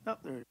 Oh, there.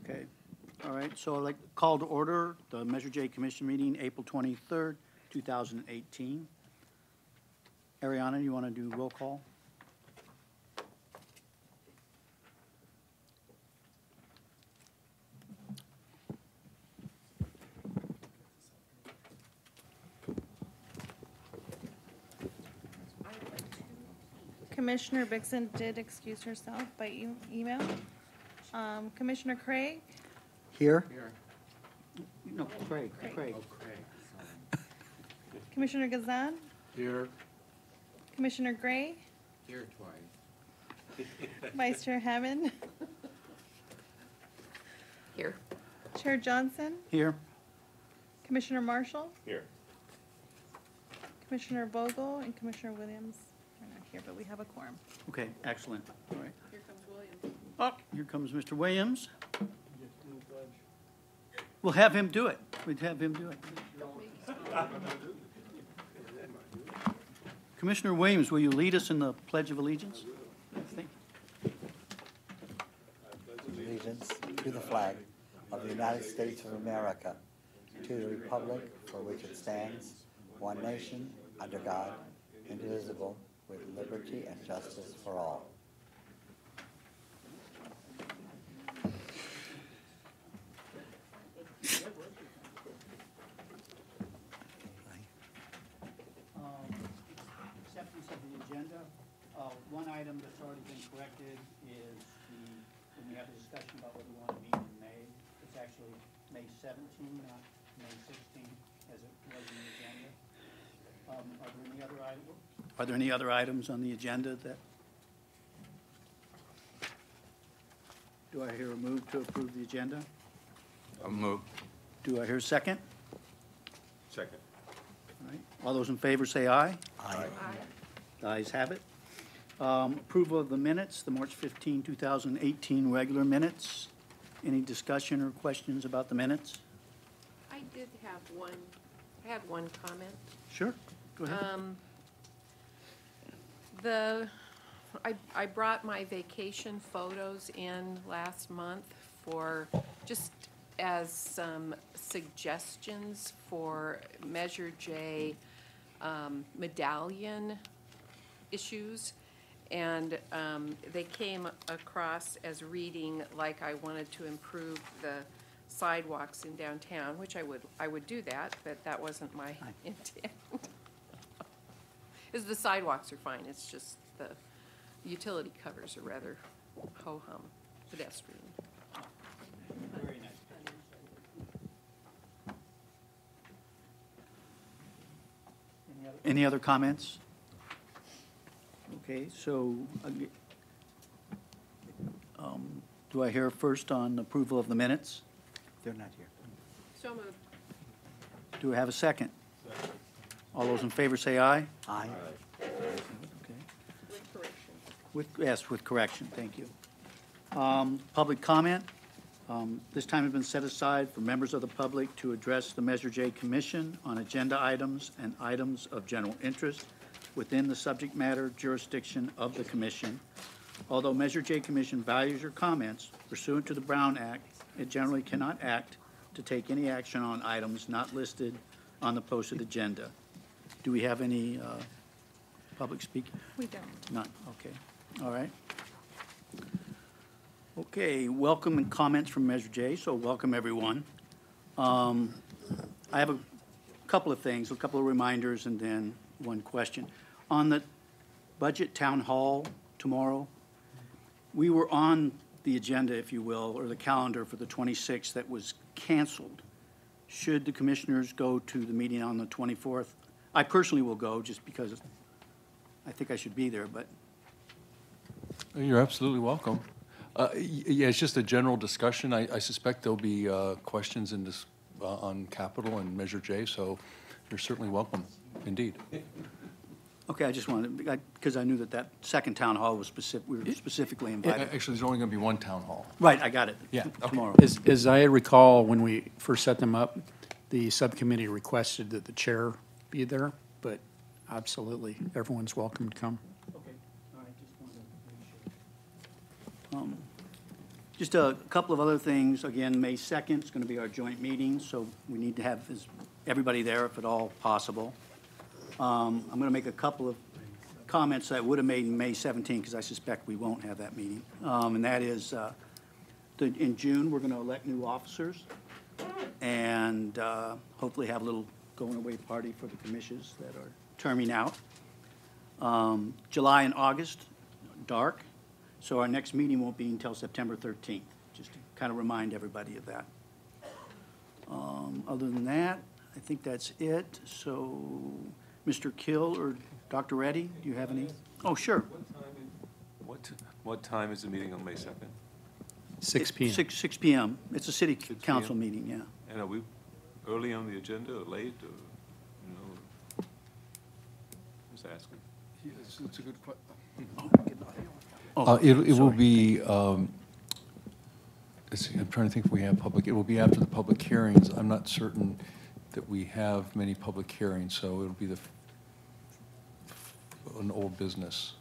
Okay. All right, so I'd like to call to order the Measure J Commission meeting, April 23rd, 2018. Ariana, you want to do roll call? Commissioner Bixon did excuse herself by email. Commissioner Craig, Here? No, Craig. Craig. Commissioner Gazan, Here. Commissioner Gray, Here twice. Vice Chair Hammond, Here. Chair Johnson, Here? Commissioner Marshall, Here. Commissioner Vogel, and Commissioner Williams are not here, but we have a quorum. Okay, excellent. All right. Here comes William. Oh, here comes Mr. Williams. We'll have him do it. We'd have him do it. Commissioner Williams, will you lead us in the Pledge of Allegiance? Thank you. Allegiance to the flag of the United States of America, to the republic for which it stands, one nation, under God, indivisible, with liberty and justice for all. Acceptance of the agenda. One item that's already been corrected is when we have a discussion about whether we want to meet in May, it's actually May 17, not May 16, as it was in the agenda. Are there any other items on the agenda that? Do I hear a move to approve the agenda? I'll move. Do I hear a second? Second. All right. All those in favor say aye. Aye. The ayes have it. Approval of the minutes, the March 15, 2018 regular minutes. Any discussion or questions about the minutes? I did have one, I had one comment. Sure, go ahead. I brought my vacation photos in last month for, just as some suggestions for Measure J medallion issues. And they came across as reading like I wanted to improve the sidewalks in downtown, which I would do that, but that wasn't my intent. Is the sidewalks are fine, it's just the utility covers are rather ho-hum pedestrian. Very nice. Any other comments? Okay, so do I hear first on approval of the minutes? They're not here. So moved. Do I have a second? All those in favor say aye. Aye. Okay. With correction. Yes, with correction, thank you. Public comment. This time has been set aside for members of the public to address the Measure J Commission on agenda items and items of general interest within the subject matter jurisdiction of the commission. Although Measure J Commission values your comments pursuant to the Brown Act, it generally cannot act to take any action on items not listed on the posted agenda. Do we have any public speaking? We don't. None, okay. All right. Okay, welcome and comments from Measure J, so welcome everyone. I have a couple of things, a couple of reminders, and then one question. On the budget town hall tomorrow, we were on the agenda, if you will, or the calendar for the 26th that was canceled. Should the commissioners go to the meeting on the 24th? I personally will go just because I think I should be there, but You're absolutely welcome. Yeah, it's just a general discussion. I suspect there'll be questions in this, on capital and Measure J, so you're certainly welcome, indeed. okay, I just wanted, because I knew that second town hall was we were specifically invited. Actually, there's only going to be one town hall. Right, I got it. Yeah, okay. Tomorrow. As I recall, when we first set them up, the subcommittee requested that the chair be there, but absolutely, everyone's welcome to come. Okay, all right, just wanted to make sure. Just a couple of other things. Again, May 2nd is going to be our joint meeting, so we need to have everybody there if at all possible. I'm going to make a couple of comments that I would have made in May 17th because I suspect we won't have that meeting. And that is, in June, we're going to elect new officers and hopefully have a little going-away party for the commissions that are terming out. July and August, dark. So our next meeting won't be until September 13th, just to kind of remind everybody of that. Other than that, I think that's it. So, Mr. Kill or Dr. Reddy, do you have any? Oh, sure. What time is the meeting on May 2nd? 6 p.m. 6 p.m. It's a city 6 council p.m.? meeting, yeah. And are we early on the agenda or late or, you know? Just asking. Yes, it's a good question. Oh, It will sorry. be, let's see, I'm trying to think if we have public, it will be after the public hearings. I'm not certain that we have many public hearings, so it'll be an old business.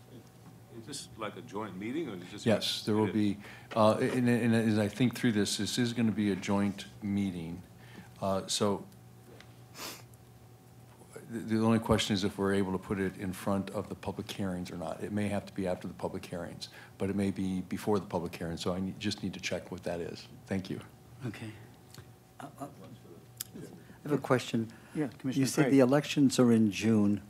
Is this like a joint meeting or is it just? Yes, there will be, and as I think through this is going to be a joint meeting. So the only question is if we're able to put it in front of the public hearings or not. It may have to be after the public hearings, but it may be before the public hearing, so I just need to check what that is. Thank you. Okay. I have a question. Yeah, Commissioner You said Craig. the elections are in June,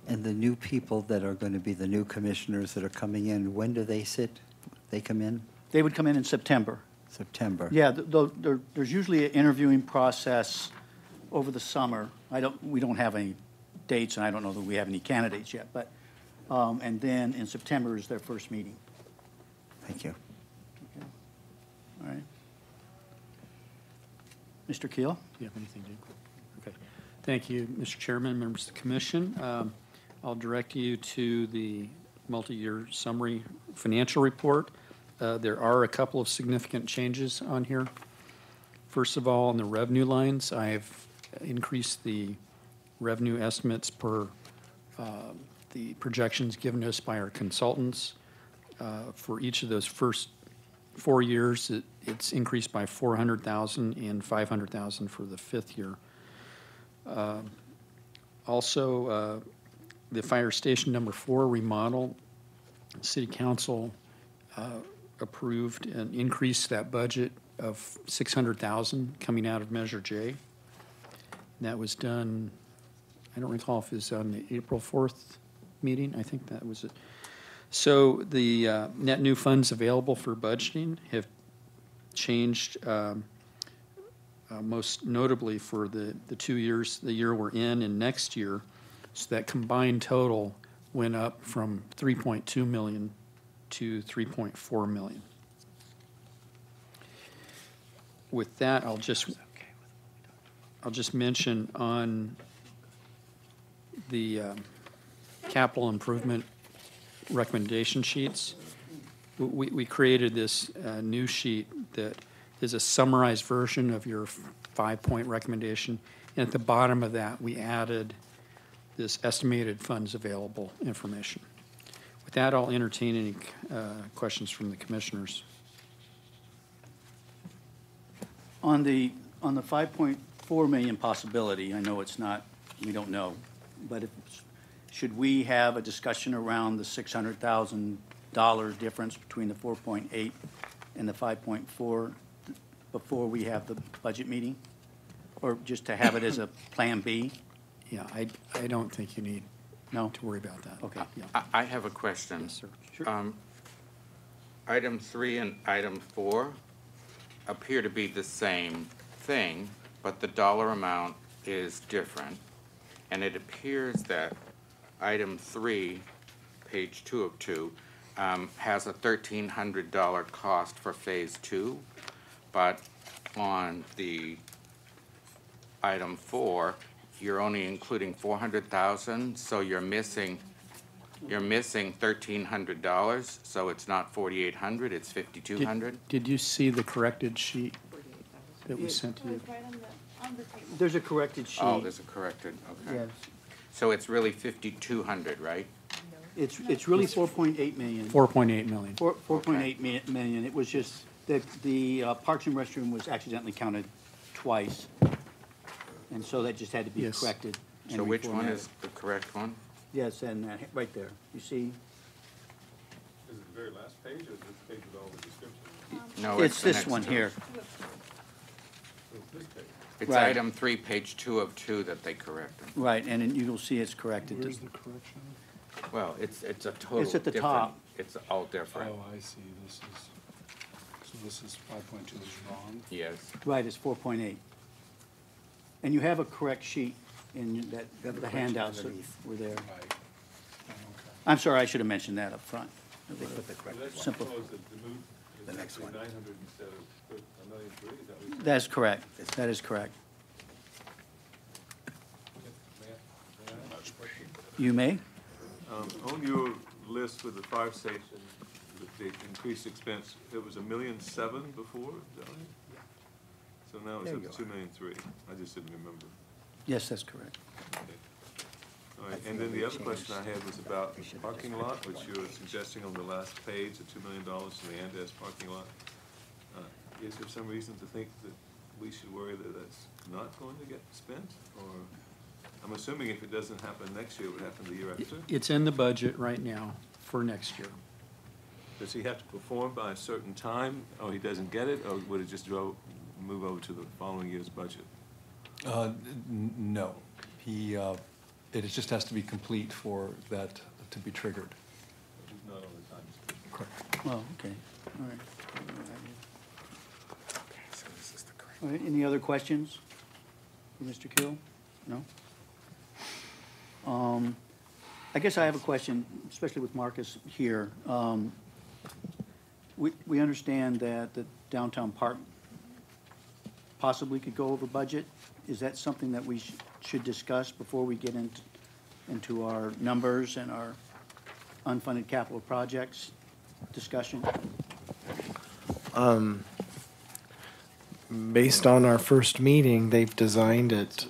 and the new people that are going to be the new commissioners that are coming in, when do they sit? They come in? They would come in September. September? Yeah, there's usually an interviewing process over the summer. We don't have any dates, and I don't know that we have any candidates yet, but, and then in September is their first meeting. Thank you. All right. Mr. Keel? Do you have anything, Jake? Okay. Thank you, Mr. Chairman, members of the commission. I'll direct you to the multi-year summary financial report. There are a couple of significant changes on here. First of all, on the revenue lines, I've increased the revenue estimates per the projections given to us by our consultants. For each of those first 4 years, it's increased by $400,000 and $500,000 for the fifth year. Also, the fire station number 4 remodel, City Council approved and increased that budget of $600,000 coming out of Measure J. That was done, I don't recall if it was on the April 4th meeting. I think that was it. So the net new funds available for budgeting have changed most notably for the 2 years, the year we're in and next year. So that combined total went up from 3.2 million to 3.4 million. With that, I'll just mention on the capital improvement recommendation sheets. We created this new sheet that is a summarized version of your 5-point recommendation. And at the bottom of that, we added this estimated funds available information. With that, I'll entertain any questions from the commissioners. On the 5.4 million possibility, I know it's not, we don't know, but should we have a discussion around the $600,000 difference between the 4.8 and the 5.4 before we have the budget meeting? Or just to have it as a Plan B? Yeah, I don't think you need No? to worry about that. Okay. Yeah. I have a question. Yes, sir. Sure. Item 3 and item 4 appear to be the same thing, but the dollar amount is different. And it appears that item 3, page 2 of 2, has a $1,300 cost for phase 2, but on the item 4, you're only including $400,000, so you're missing $1,300, so it's not $4,800, it's $5,200. Did you see the corrected sheet that was sent to you? There's a corrected sheet. Oh, there's a corrected, okay. Yes. So it's really $5,200, right? It's really 4.8 million. 4.8 million. 4.8 million. It was just The Parks and Restroom was accidentally counted twice, and so that just had to be Yes. corrected. and So which one reformatted. is the correct one? Yes, and right there, you see? Is it the very last page, or is this page with all the descriptions? No, It's the this next one two. here. It's this page. It's Right. item 3, page 2 of 2 that they corrected. Right, and then you'll see it's corrected. Where's the correction? Well, it's a total It's at the different- top. It's all different. Oh, I see, this is 5.2 is wrong. Yes. Right, it's 4.8. And you have a correct sheet in that, the handouts that were there. Right. Oh, okay. I'm sorry, I should have mentioned that up front. So that's Simple. proposed that the move The is next actually one. 900 instead of 1,000,003, is that what you said? That's correct. That is correct. May I ask a question? You may? On your list with the fire station, the increased expense, it was 1,000,007 before, is that right? So now it's There up you to are. 2,000,003. I just didn't remember. Yes, that's correct. Okay. All right, and then the other question I had was about the parking lot, which you were suggesting on the last page, the $2 million in the Andes parking lot. Is there some reason to think that we should worry that that's not going to get spent? Or, I'm assuming if it doesn't happen next year, it would happen the year after? It's in the budget right now for next year. Does he have to perform by a certain time, or he doesn't get it, or would it just move over to the following year's budget? No, it just has to be complete for that to be triggered. He's not on the time schedule. Correct. Well, okay, all right. Okay, so this is the correct. All right, any other questions for Mr. Kill? No? I guess I have a question, especially with Marcus here. We understand that the downtown park possibly could go over budget. Is that something that we should discuss before we get into our numbers and our unfunded capital projects discussion? Based on our first meeting, they've designed it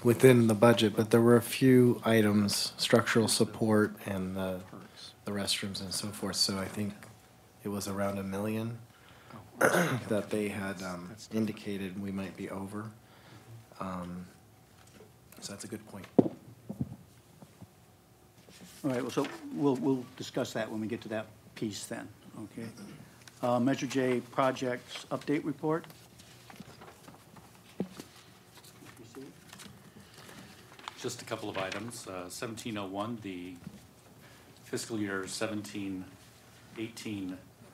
within the budget, but there were a few items, structural support and the restrooms and so forth, so I think it was around $1 million that they had indicated we might be over. So that's a good point. All right, well, so we'll discuss that when we get to that piece then, okay? Measure J projects update report. Just a couple of items. 1701, the fiscal year 17-18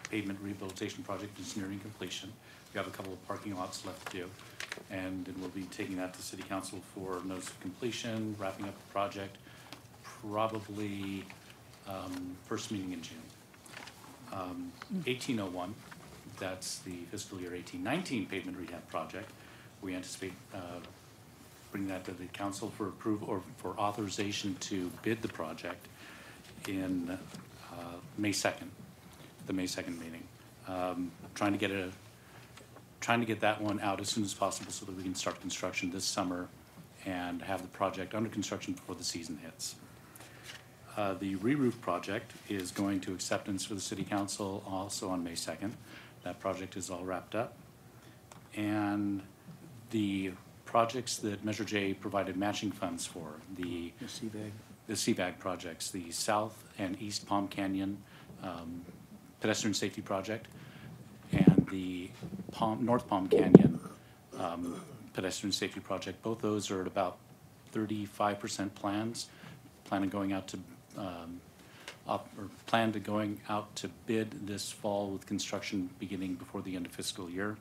pavement rehabilitation project is nearing completion. We have a couple of parking lots left to do, and then we'll be taking that to City Council for notice of completion, wrapping up the project, probably first meeting in June. 1801, that's the fiscal year 18-19 pavement rehab project. We anticipate bring that to the council for approval or for authorization to bid the project in May 2nd, the May 2nd meeting. Trying to get that one out as soon as possible so that we can start construction this summer and have the project under construction before the season hits. The re-roof project is going to acceptance for the city council also on May 2nd. That project is all wrapped up. And the projects that Measure J provided matching funds for, the CVAG projects, the South and East Palm Canyon pedestrian safety project, and the North Palm Canyon pedestrian safety project. Both those are at about 35% plans. Plan on going out to going out to bid this fall with construction beginning before the end of fiscal year.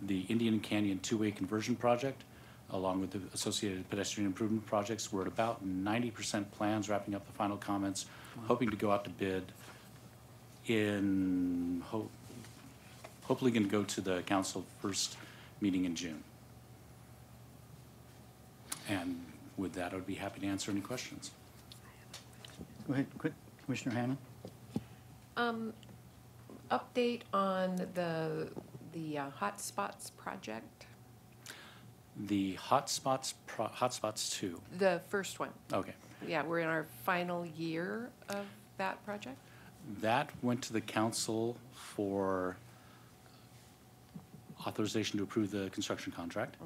The Indian Canyon two-way conversion project, along with the associated pedestrian improvement projects, we're at about 90% plans, wrapping up the final comments, hoping to go out to bid in, hopefully going to go to the council first meeting in June. And with that, I would be happy to answer any questions. Go ahead, Commissioner Hammond. Update on the Hotspots project, The Hotspots 2, the first one. okay. Yeah, we're in our final year of that project. That went to the council for authorization to approve the construction contract.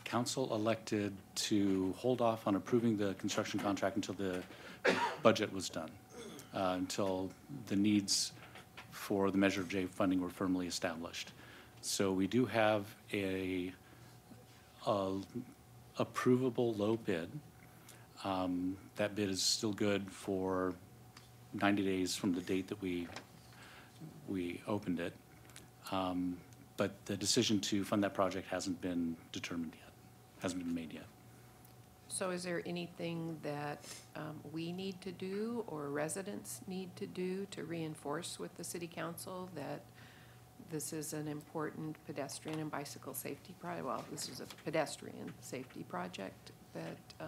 Council elected to hold off on approving the construction contract until the budget was done, until the needs for the Measure J funding were firmly established. So we do have a approvable low bid. That bid is still good for 90 days from the date that we opened it. But the decision to fund that project hasn't been determined yet, hasn't been made yet. So is there anything that we need to do or residents need to do to reinforce with the city council that this is an important pedestrian and bicycle safety project? Well, this is a pedestrian safety project that,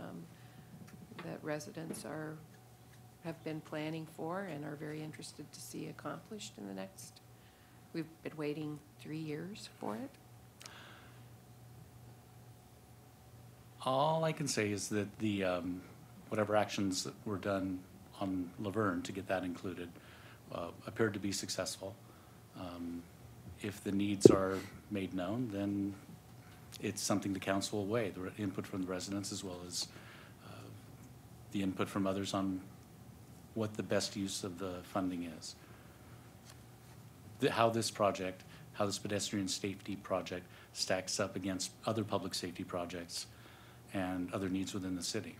that residents have been planning for and are very interested to see accomplished in the next, we've been waiting 3 years for it. All I can say is that the, whatever actions that were done on Laverne to get that included appeared to be successful. If the needs are made known, then it's something the council will weigh, the input from the residents as well as the input from others on what the best use of the funding is. How this project, how this pedestrian safety project stacks up against other public safety projects and other needs within the city.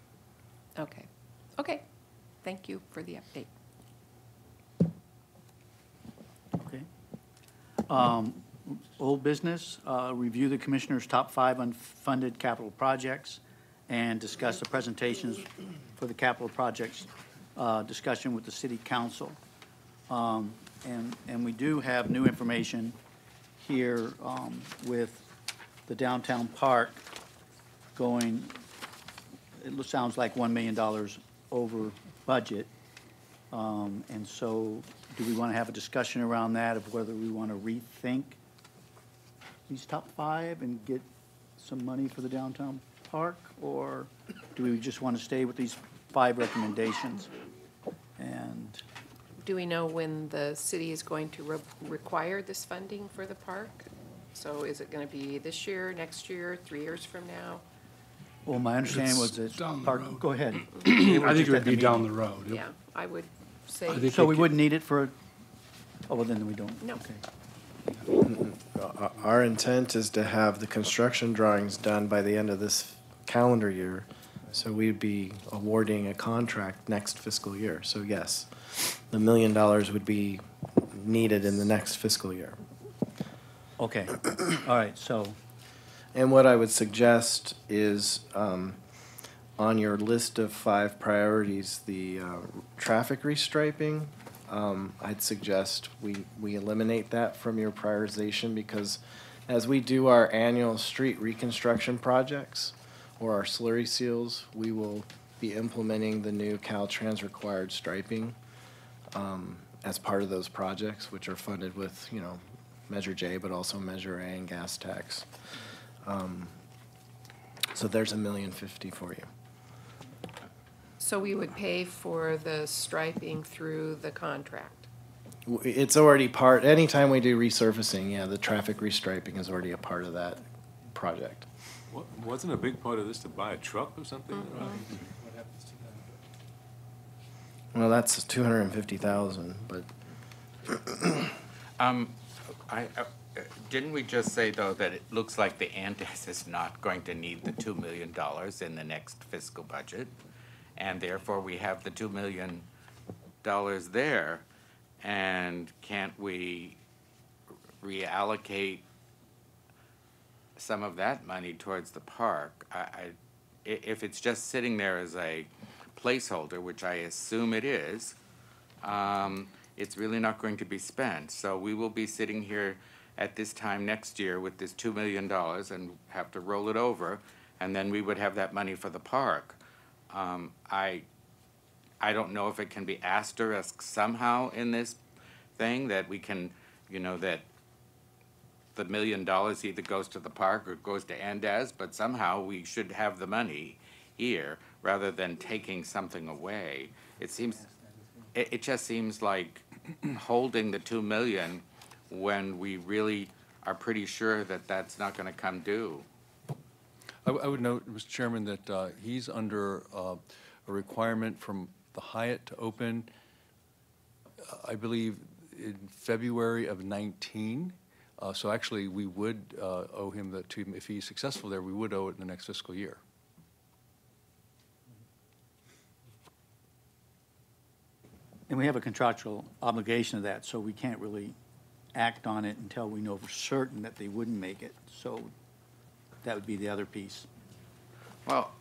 Okay. Okay. Thank you for the update. Okay. Old business, review the commissioner's top 5 unfunded capital projects and discuss the presentations for the capital projects discussion with the city council. And we do have new information here with the downtown park going, it sounds like $1 million over budget. And so do we want to have a discussion around that of whether we want to rethink these top 5 and get some money for the downtown park? Or do we just want to stay with these 5 recommendations? And Do we know when the city is going to require this funding for the park? So is it going to be this year, next year, 3 years from now? well, my understanding was that park, go ahead. I think it would be down the road. Yeah, I would say, I think So we wouldn't need it for, oh, well, then we don't. No. Okay. Our intent is to have the construction drawings done by the end of this calendar year. So we'd be awarding a contract next fiscal year. So yes, the $1 million would be needed in the next fiscal year. Okay, all right, so, And what I would suggest is, on your list of 5 priorities, the traffic restriping, I'd suggest we eliminate that from your prioritization, because as we do our annual street reconstruction projects or our slurry seals, we will be implementing the new Caltrans required striping as part of those projects, which are funded with, Measure J, but also Measure A and gas tax. So there's $1.05 million for you. so we would pay for the striping through the contract? It's already part, anytime we do resurfacing, yeah, the traffic restriping is already a part of that project. Wasn't a big part of this to buy a truck or something? Well, that's 250,000, but Didn't we just say, though, that it looks like the Andes is not going to need the $2 million in the next fiscal budget? And therefore, we have the $2 million there. And can't we reallocate some of that money towards the park? If it's just sitting there as a placeholder, which I assume it is, it's really not going to be spent. So we will be sitting here at this time next year with this $2 million and have to roll it over, and then we would have that money for the park. I don't know if it can be asterisked somehow in this thing, that we can, that the $1 million either goes to the park or goes to Andes, but somehow we should have the money here rather than taking something away. It just seems like holding the $2 million when we really are pretty sure that that's not going to come due. I would note, Mr. Chairman, that he's under a requirement from the Hyatt to open, I believe, in February of 19. So actually, we would owe him the, if he's successful there, we would owe it in the next fiscal year. And we have a contractual obligation of that, so we can't really act on it until we know for certain that they wouldn't make it. So that would be the other piece. Well,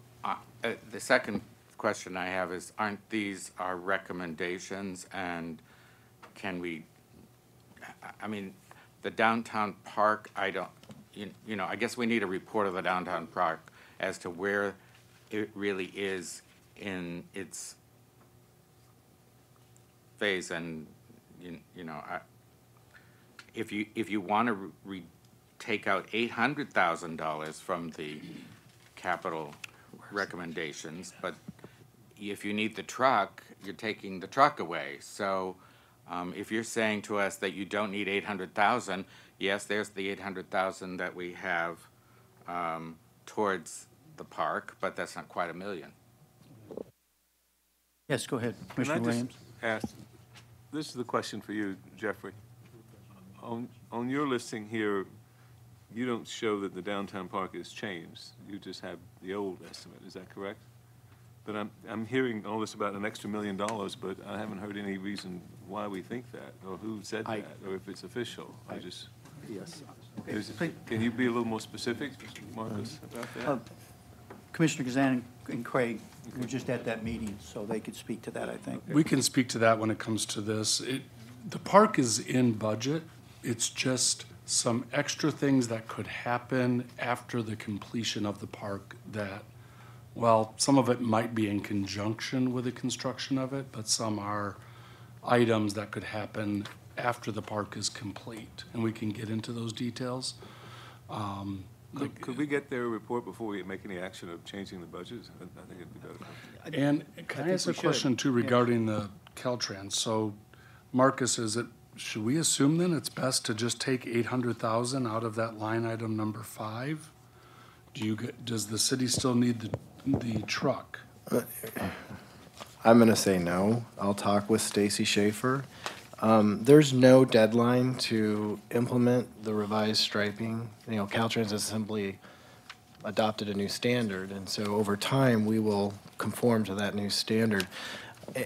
the second question I have is, aren't these our recommendations, and can we, I mean, the downtown park, I don't, you know, I guess we need a report of the downtown park as to where it really is in its phase, and, you know, if you want to take out $800,000 from the capital recommendations, but if you need the truck, you're taking the truck away. So if you're saying to us that you don't need 800,000, yes, there's the 800,000 that we have towards the park, but that's not quite $1 million. Yes, go ahead, Can I Commissioner just Williams. ask, this is the question for you, Jeffrey. On your listing here, you don't show that the downtown park has changed. You just have the old estimate. Is that correct? But I'm hearing all this about an extra $1 million, but I haven't heard any reason why we think that, or who said that, or if it's official. Yes. Can you be a little more specific, Marcus, about that? Commissioner Kazan and Craig were just at that meeting, so they could speak to that, I think. We can speak to that when it comes to this. The park is in budget. It's just some extra things that could happen after the completion of the park that, well, some of it might be in conjunction with the construction of it, but some are items that could happen after the park is complete, and we can get into those details. Could we get their report before we make any action of changing the budget? I think it'd be better. And can I ask a question too regarding the Caltrans? So, Marcus, should we assume then it's best to just take 800,000 out of that line item number 5? Does the city still need the truck? I'm going to say no. I'll talk with Stacy Schaefer. There's no deadline to implement the revised striping. You know, Caltrans has simply adopted a new standard, and so over time, we will conform to that new standard.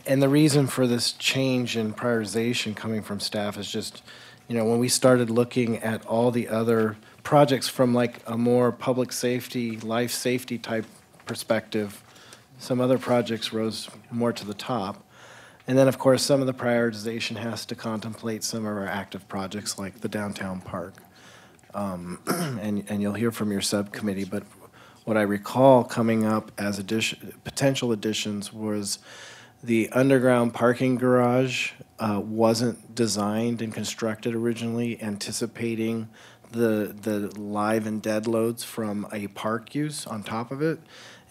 And the reason for this change in prioritization coming from staff is just, you know, when we started looking at all the other projects from like a more public safety, life safety type perspective, some other projects rose more to the top. And then, of course, some of the prioritization has to contemplate some of our active projects like the downtown park. And you'll hear from your subcommittee, but what I recall coming up as potential additions was the underground parking garage wasn't designed and constructed originally anticipating the live and dead loads from a park use on top of it,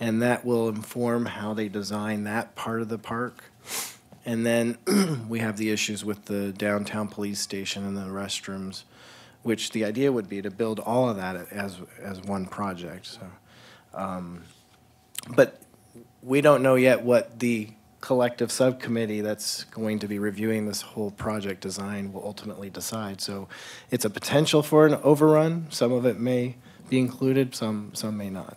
and that will inform how they design that part of the park. And then we have the issues with the downtown police station and the restrooms, which the idea would be to build all of that as one project. So, but we don't know yet what the collective subcommittee that's going to be reviewing this whole project design will ultimately decide. So it's a potential for an overrun. Some of it may be included, some may not.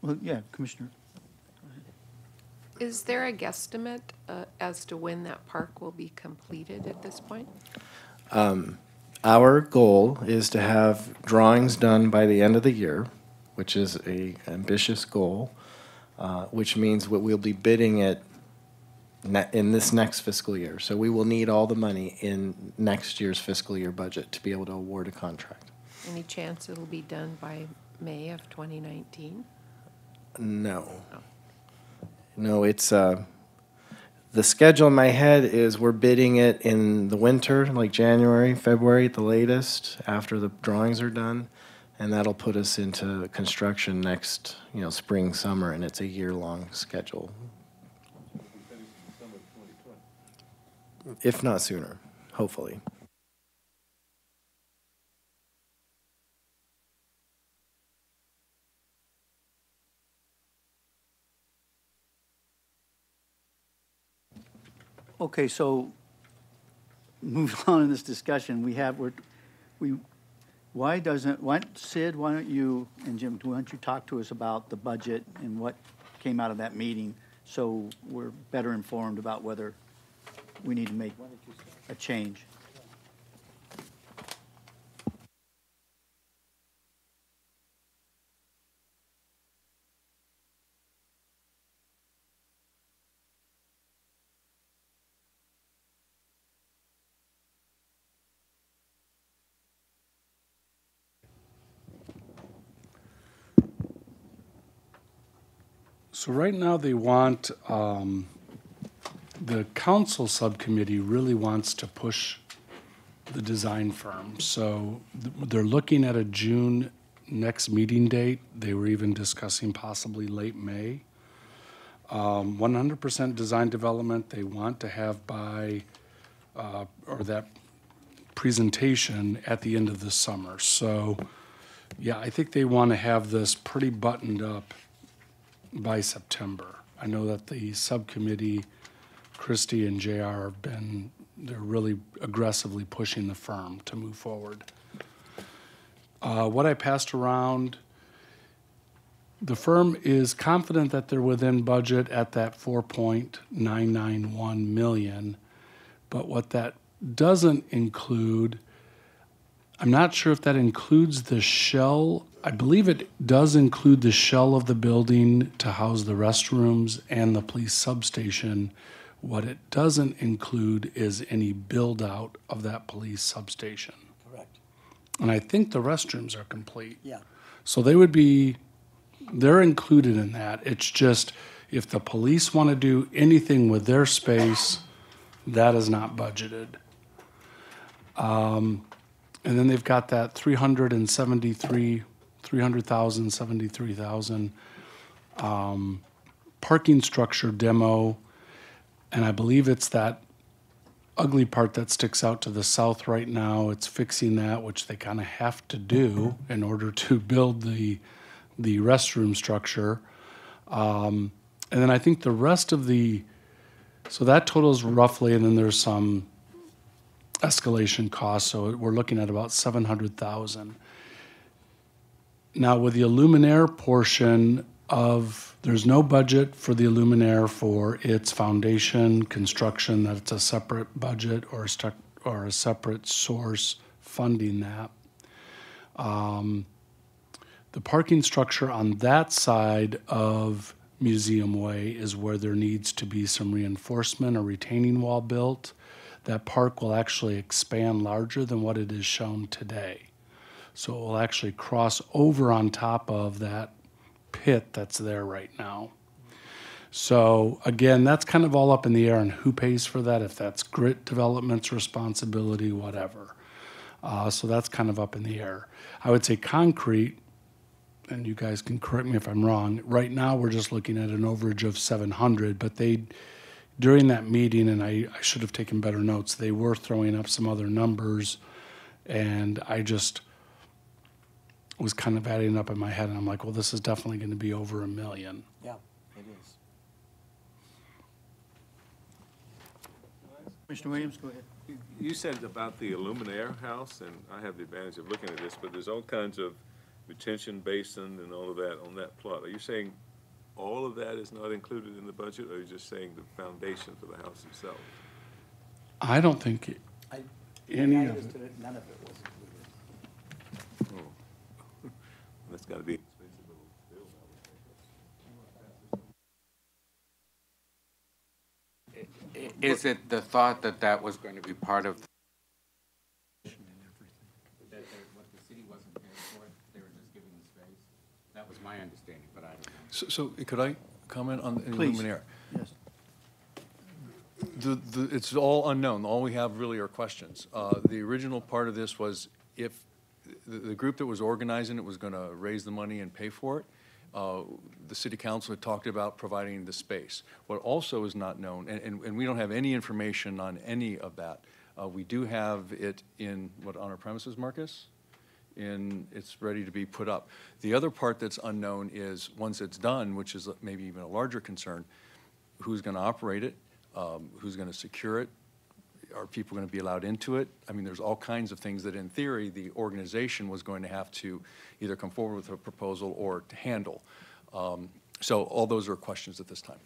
Well, yeah, Commissioner. Is there a guesstimate as to when that park will be completed at this point? Our goal is to have drawings done by the end of the year, which is an ambitious goal, which means we'll be bidding it in this next fiscal year. So we will need all the money in next year's fiscal year budget to be able to award a contract. Any chance it'll be done by May of 2019? No. No, it's the schedule in my head is we're bidding it in the winter, like January, February at the latest, after the drawings are done, and that'll put us into construction next, spring, summer, and it's a year-long schedule. If not sooner, hopefully. Okay, so moving on in this discussion, Sid, why don't you, and Jim, why don't you talk to us about the budget and what came out of that meeting, so we're better informed about whether we need to make a change. So right now they want, the council subcommittee really wants to push the design firm. So they're looking at a June next meeting date. They were even discussing possibly late May. 100% design development they want to have by, or that presentation at the end of the summer. So, yeah, I think they want to have this pretty buttoned up by September. I know that the subcommittee, Christie and JR have been, they're really aggressively pushing the firm to move forward. What I passed around, the firm is confident that they're within budget at that 4.991 million, but what that doesn't include, I'm not sure if that includes the shell. I believe it does include the shell of the building to house the restrooms and the police substation. What it doesn't include is any build out of that police substation. Correct. And I think the restrooms are complete. Yeah. So they're included in that. It's just if the police want to do anything with their space, that is not budgeted. And then they've got that 373,000 parking structure demo, and I believe it's that ugly part that sticks out to the south right now. It's fixing that, which they kind of have to do in order to build the restroom structure. And then I think the rest of so that totals roughly, and then there's some escalation costs, so we're looking at about 700,000. Now with the Illuminaire portion there's no budget for the Illuminaire for its foundation construction, that it's a separate budget or a separate source funding that. The parking structure on that side of Museum Way is where there needs to be some reinforcement or retaining wall built. That park will actually expand larger than what it is shown today. So it will actually cross over on top of that pit that's there right now. So again, that's kind of all up in the air on who pays for that, if that's Grit Development's responsibility, whatever. So that's kind of up in the air. I would say concrete, and you guys can correct me if I'm wrong, right now we're just looking at an overage of 700, but during that meeting, and I should have taken better notes, they were throwing up some other numbers, and I just was kind of adding up in my head, and I'm like, well, this is definitely going to be over $1 million. Yeah, it is. Commissioner Williams, go ahead. You said about the Illuminaire house, and I have the advantage of looking at this, but there's all kinds of retention basin and all of that on that plot. Are you saying all of that is not included in the budget, or are you just saying the foundation for the house itself? I don't think any I of it. understood it, none of it was included. Oh. That's got to be expensive little bill. Is it the thought that that was going to be part of? What the city wasn't paying for it, they were just giving the space? That was my understanding, but I don't know. So could I comment on the Please. Illuminaire? Yes. It's all unknown. All we have really are questions. The original part of this was if the group that was organizing it was going to raise the money and pay for it, the city council had talked about providing the space. What also is not known, and we don't have any information on any of that, we do have it on our premises, Marcus? It's ready to be put up. The other part that's unknown is once it's done, which is maybe even a larger concern, who's going to operate it? Who's going to secure it? Are people going to be allowed into it? I mean, there's all kinds of things that in theory, the organization was going to have to either come forward with a proposal or to handle. So all those are questions at this time.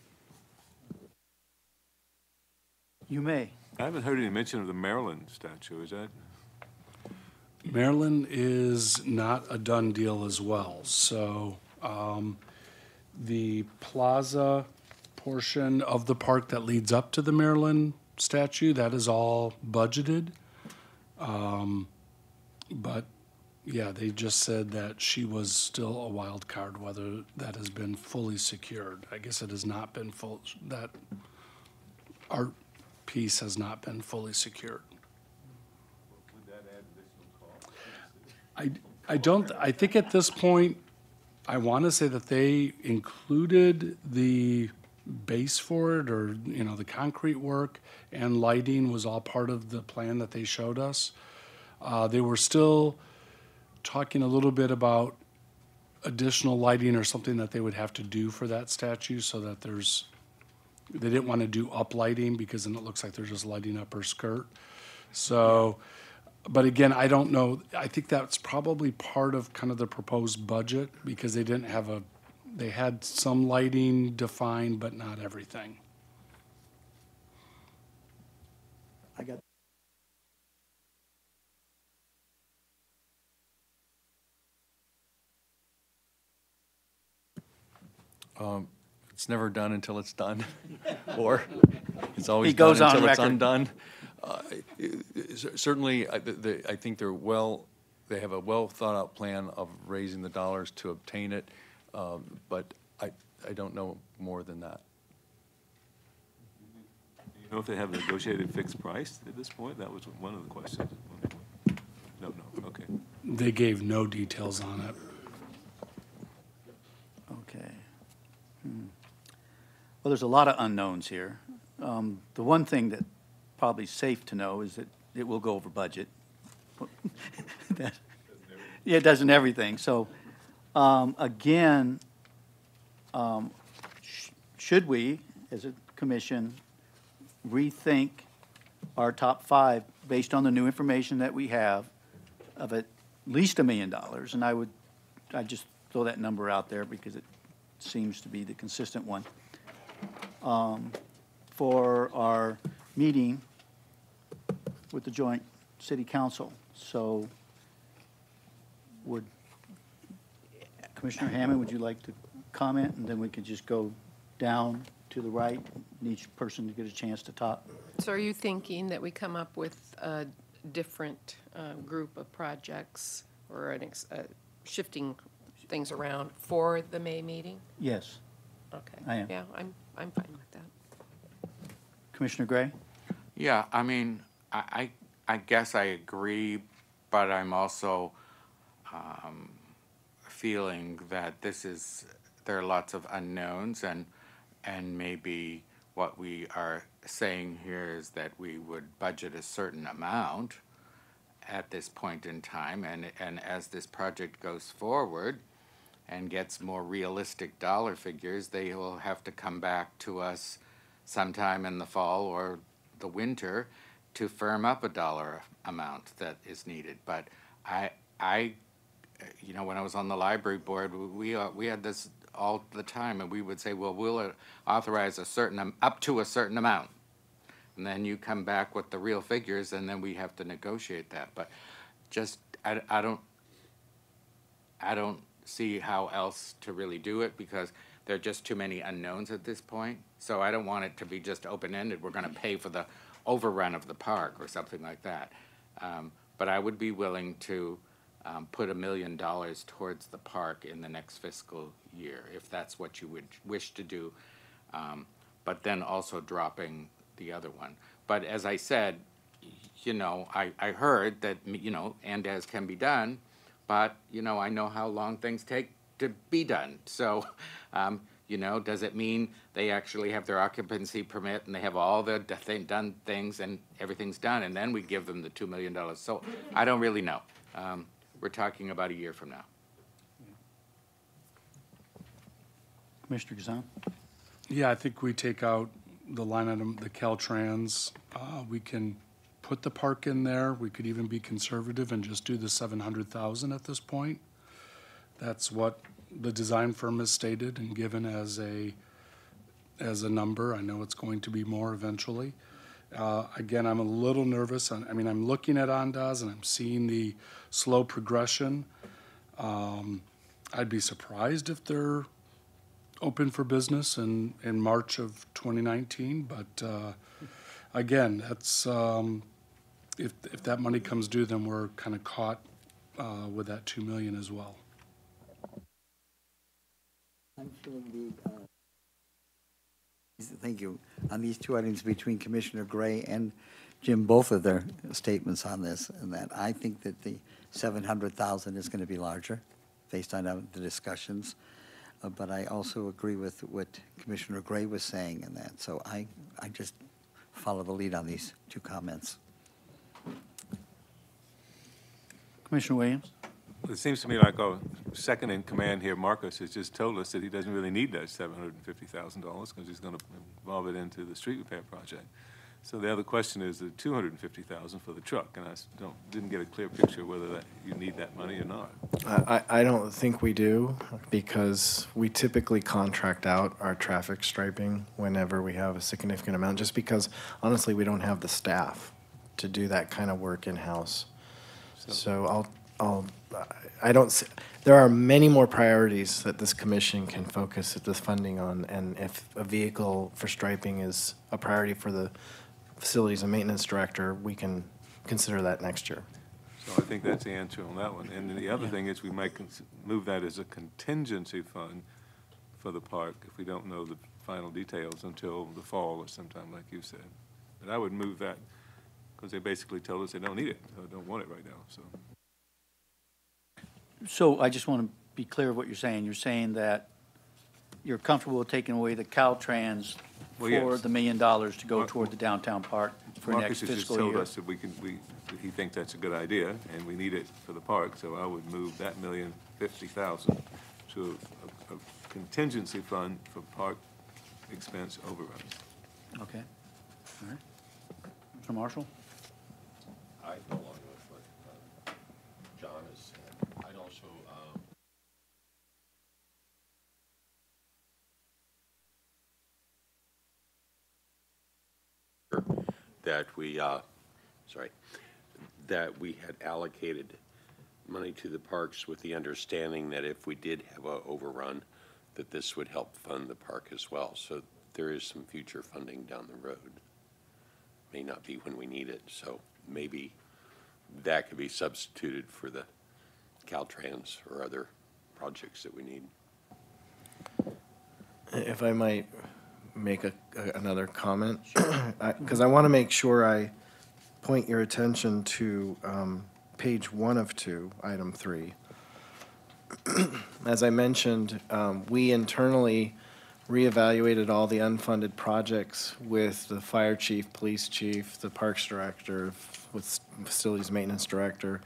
You may. I haven't heard any mention of the Maryland statue, is that? Maryland is not a done deal as well. So the plaza portion of the park that leads up to the Maryland statue, that is all budgeted. But yeah, they just said that she was still a wild card, whether that has been fully secured. I guess it has not been full, that art piece has not been fully secured. Would that add additional cost? I don't, I think at this point, I want to say that they included the base for it, or, you know, the concrete work and lighting was all part of the plan that they showed us. They were still talking a little bit about additional lighting or something that they would have to do for that statue, so that there's, they didn't want to do up lighting because then it looks like they're just lighting up her skirt. So, but again, I don't know. I think that's probably part of kind of the proposed budget, because they didn't have a, they had some lighting defined, but not everything. I got. It's never done until it's done, or it's always He goes done on until it's record. undone. Certainly, I think they're well, they have a well-thought-out plan of raising the dollars to obtain it, but I don't know more than that. You know if they have a negotiated fixed price at this point? That was one of the questions. No, okay. They gave no details on it. Okay. Well, there's a lot of unknowns here. The one thing that probably safe to know is that it will go over budget. That- Yeah, it does in everything. So, again, should we, as a commission, rethink our top five based on the new information that we have of at least $1 million? And I'd just throw that number out there because it seems to be the consistent one. For our meeting with the joint city council. So would, Commissioner Hammond, would you like to comment? And then we could just go down to the right, and each person to get a chance to talk. So are you thinking that we come up with a different group of projects, or shifting things around for the May meeting? Yes. Okay. I am. Yeah, I'm fine with that. Commissioner Gray? Yeah, I mean, I guess I agree, but I'm also feeling that there are lots of unknowns, and maybe what we are saying here is that we would budget a certain amount at this point in time, and as this project goes forward and gets more realistic dollar figures, they will have to come back to us sometime in the fall or the winter to firm up a dollar amount that is needed. But I you know, when I was on the library board, we had this all the time, and we would say, well, we'll authorize a certain up to a certain amount, and then you come back with the real figures, and then we have to negotiate that. But just I don't see how else to really do it, because there are just too many unknowns at this point. So I don't want it to be just open-ended. We're going to pay for the overrun of the park or something like that. But I would be willing to put $1 million towards the park in the next fiscal year, if that's what you would wish to do. But then also dropping the other one. But as I said, you know, I heard that, you know, Andes can be done, but, you know, I know how long things take to be done. So, you know, does it mean they actually have their occupancy permit and they have all the done things and everything's done, and then we give them the $2 million? So I don't really know. We're talking about a year from now. Commissioner Gazan? Yeah, I think we take out the line item, the Caltrans, we can put the park in there. We could even be conservative and just do the 700,000 at this point. That's what the design firm has stated and given as a number. I know it's going to be more eventually. Again, I'm a little nervous. I'm looking at Andaz and I'm seeing the slow progression. I'd be surprised if they're open for business in March of 2019. But again, that's if that money comes due, then we're kind of caught with that 2 million as well. Thank you. On these two items between Commissioner Gray and Jim, both of their statements on this, and that I think that the 700,000 is going to be larger based on the discussions. But I also agree with what Commissioner Gray was saying in that. So I just follow the lead on these two comments. Commissioner Williams? It seems to me like our second in command here, Marcus, has just told us that he doesn't really need that $750,000 because he's going to involve it into the street repair project. So the other question is the $250,000 for the truck, and I didn't get a clear picture whether you need that money or not. I don't think we do, because we typically contract out our traffic striping whenever we have a significant amount, just because honestly we don't have the staff to do that kind of work in-house. So I don't see, there are many more priorities that this commission can focus this funding on, and if a vehicle for striping is a priority for the facilities and maintenance director, we can consider that next year. So I think that's the answer on that one. And then the other thing is we might move that as a contingency fund for the park if we don't know the final details until the fall or sometime like you said. But I would move that because they basically told us they don't need it, or don't want it right now. So I just want to be clear of what you're saying. You're saying that you're comfortable with taking away the Caltrans Well, for yes. the $1 million to go toward the downtown park for next Marcus has just fiscal told year? us that he thinks that's a good idea, and we need it for the park, so I would move that $1,050,000 to a contingency fund for park expense overruns. Okay. All right. Mr. Marshall? I go along with what John has said. I'd also that we had allocated money to the parks with the understanding that if we did have a overrun, that this would help fund the park as well. So there is some future funding down the road. May not be when we need it, so maybe that could be substituted for the Caltrans or other projects that we need. If I might make another comment, because I want to make sure I point your attention to page 1 of 2, item 3. As I mentioned, we internally reevaluated all the unfunded projects with the fire chief, police chief, the parks director, with facilities maintenance director.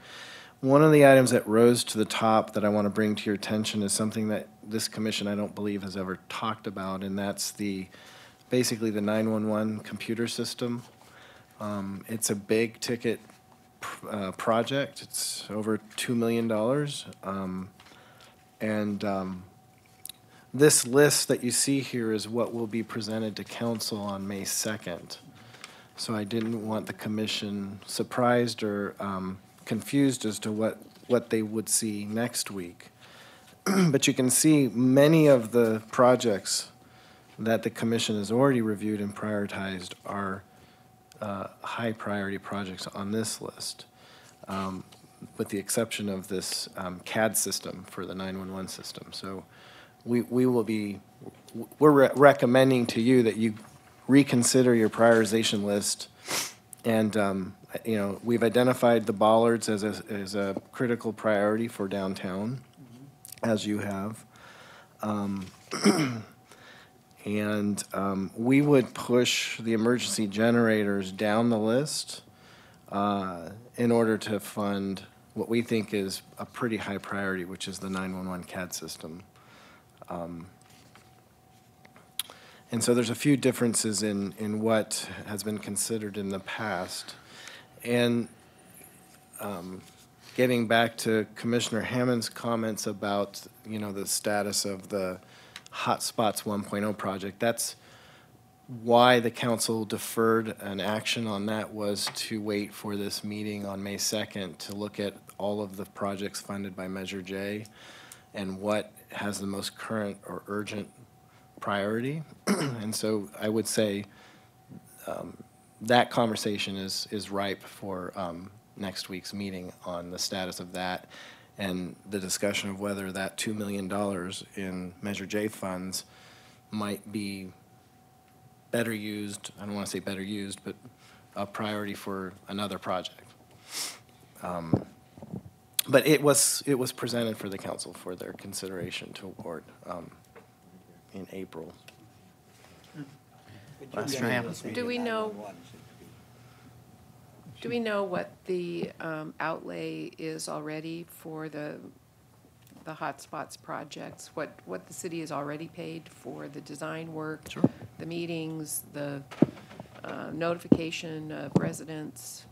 One of the items that rose to the top that I want to bring to your attention is something that this commission I don't believe has ever talked about, and that's basically the 911 computer system. It's a big ticket project. It's over $2 million. This list that you see here is what will be presented to council on May 2nd. So I didn't want the commission surprised or confused as to what they would see next week. But you can see many of the projects that the commission has already reviewed and prioritized are high priority projects on this list, with the exception of this CAD system for the 911 system. So we're recommending to you that you reconsider your prioritization list. And, we've identified the bollards as a critical priority for downtown, as you have. We would push the emergency generators down the list in order to fund what we think is a pretty high priority, which is the 911 CAD system. And so there's a few differences in what has been considered in the past. And getting back to Commissioner Hammond's comments about, you know, the status of the Hotspots 1.0 project, that's why the council deferred an action on that, was to wait for this meeting on May 2nd to look at all of the projects funded by Measure J and what has the most current or urgent priority. And so I would say that conversation is ripe for next week's meeting on the status of that and the discussion of whether that $2 million in Measure J funds might be better used, I don't want to say better used, but a priority for another project. But it was presented for the council for their consideration to award in April. Last year. Do we know what the outlay is already for the Hotspots projects? What the city has already paid for the design work? Sure. The meetings, the notification of residents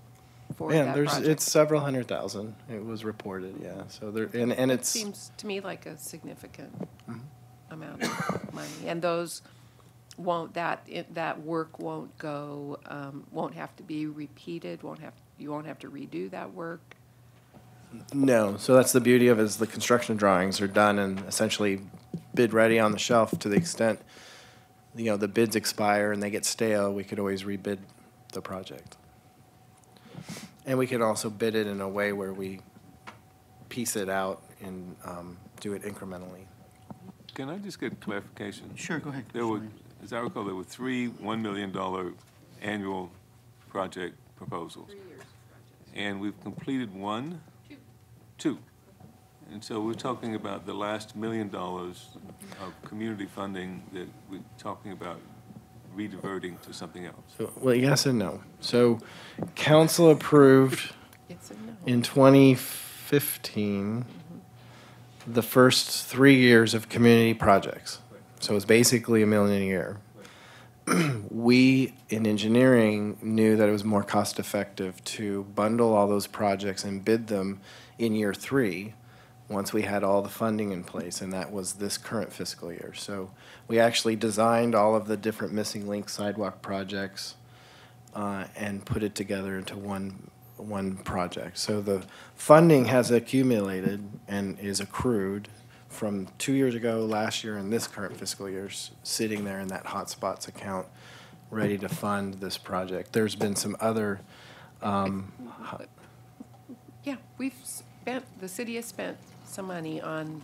for Yeah, that there's, project? it's several hundred thousand, it was reported, yeah, so there, and That it's. seems to me like a significant amount of money. And those won't, that work won't go, won't have to be repeated, you won't have to redo that work? No, so that's the beauty of it, is the construction drawings are done and essentially bid ready on the shelf. To the extent, you know, the bids expire and they get stale, we could always rebid the project. And we could also bid it in a way where we piece it out and do it incrementally. Can I just get clarification? Sure, go ahead. There were, as I recall, there were three $1 million annual project proposals. 3 years. And we've completed one? Two. And so we're talking about the last $1 million of community funding that we're talking about rediverting to something else. So, well, yes and no. So council approved Yes and no. in 2015 the first 3 years of community projects. So it's basically $1 million a year. We, in engineering, knew that it was more cost-effective to bundle all those projects and bid them in year 3, once we had all the funding in place, and that was this current fiscal year. So we actually designed all of the different missing link sidewalk projects and put it together into one project. So the funding has accumulated and is accrued from 2 years ago, last year, and this current fiscal year, sitting there in that Hotspots account, ready to fund this project. There's been some other, Yeah, the city has spent some money on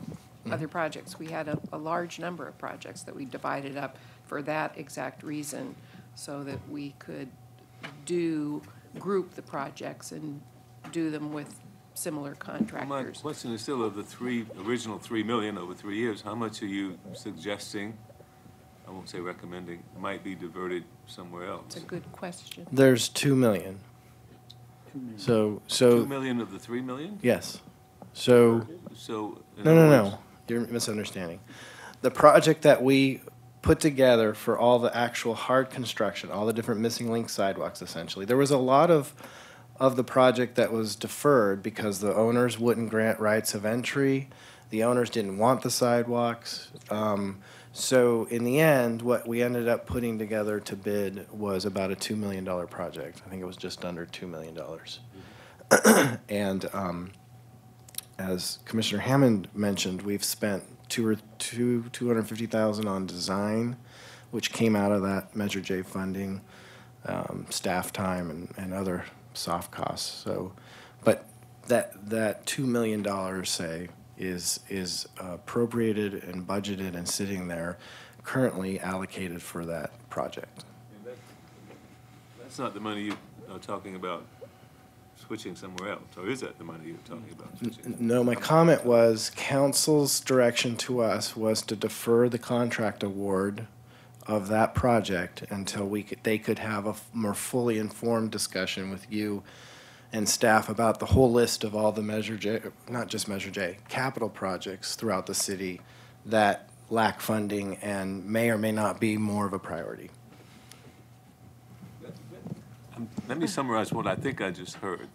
other projects. We had a large number of projects that we divided up for that exact reason, so that we could group the projects and do them with similar My contractors. question is still, of the original $3 million over 3 years, how much are you suggesting, I won't say recommending, might be diverted somewhere else? It's a good question. there's 2 million. So, 2 million of the 3 million? yes. So, So. in no, other no, words- no, you're misunderstanding. The project that we put together for all the actual hard construction, all the different missing link sidewalks, essentially, there was a lot of the project that was deferred because the owners wouldn't grant rights of entry. The owners didn't want the sidewalks. So in the end, what we ended up putting together to bid was about a $2 million project. I think it was just under $2 million. And as Commissioner Hammond mentioned, we've spent $250,000 on design, which came out of that Measure J funding, staff time and other soft costs. So, but that $2 million, say, is appropriated and budgeted and sitting there, currently allocated for that project. And that's not the money you are talking about switching somewhere else, or is that the money you're talking about switching? No, my comment was council's direction to us was to defer the contract award of that project until they could have a more fully informed discussion with you and staff about the whole list of all the Measure J, not just Measure J, capital projects throughout the city that lack funding and may or may not be more of a priority. Let me summarize what I think I just heard.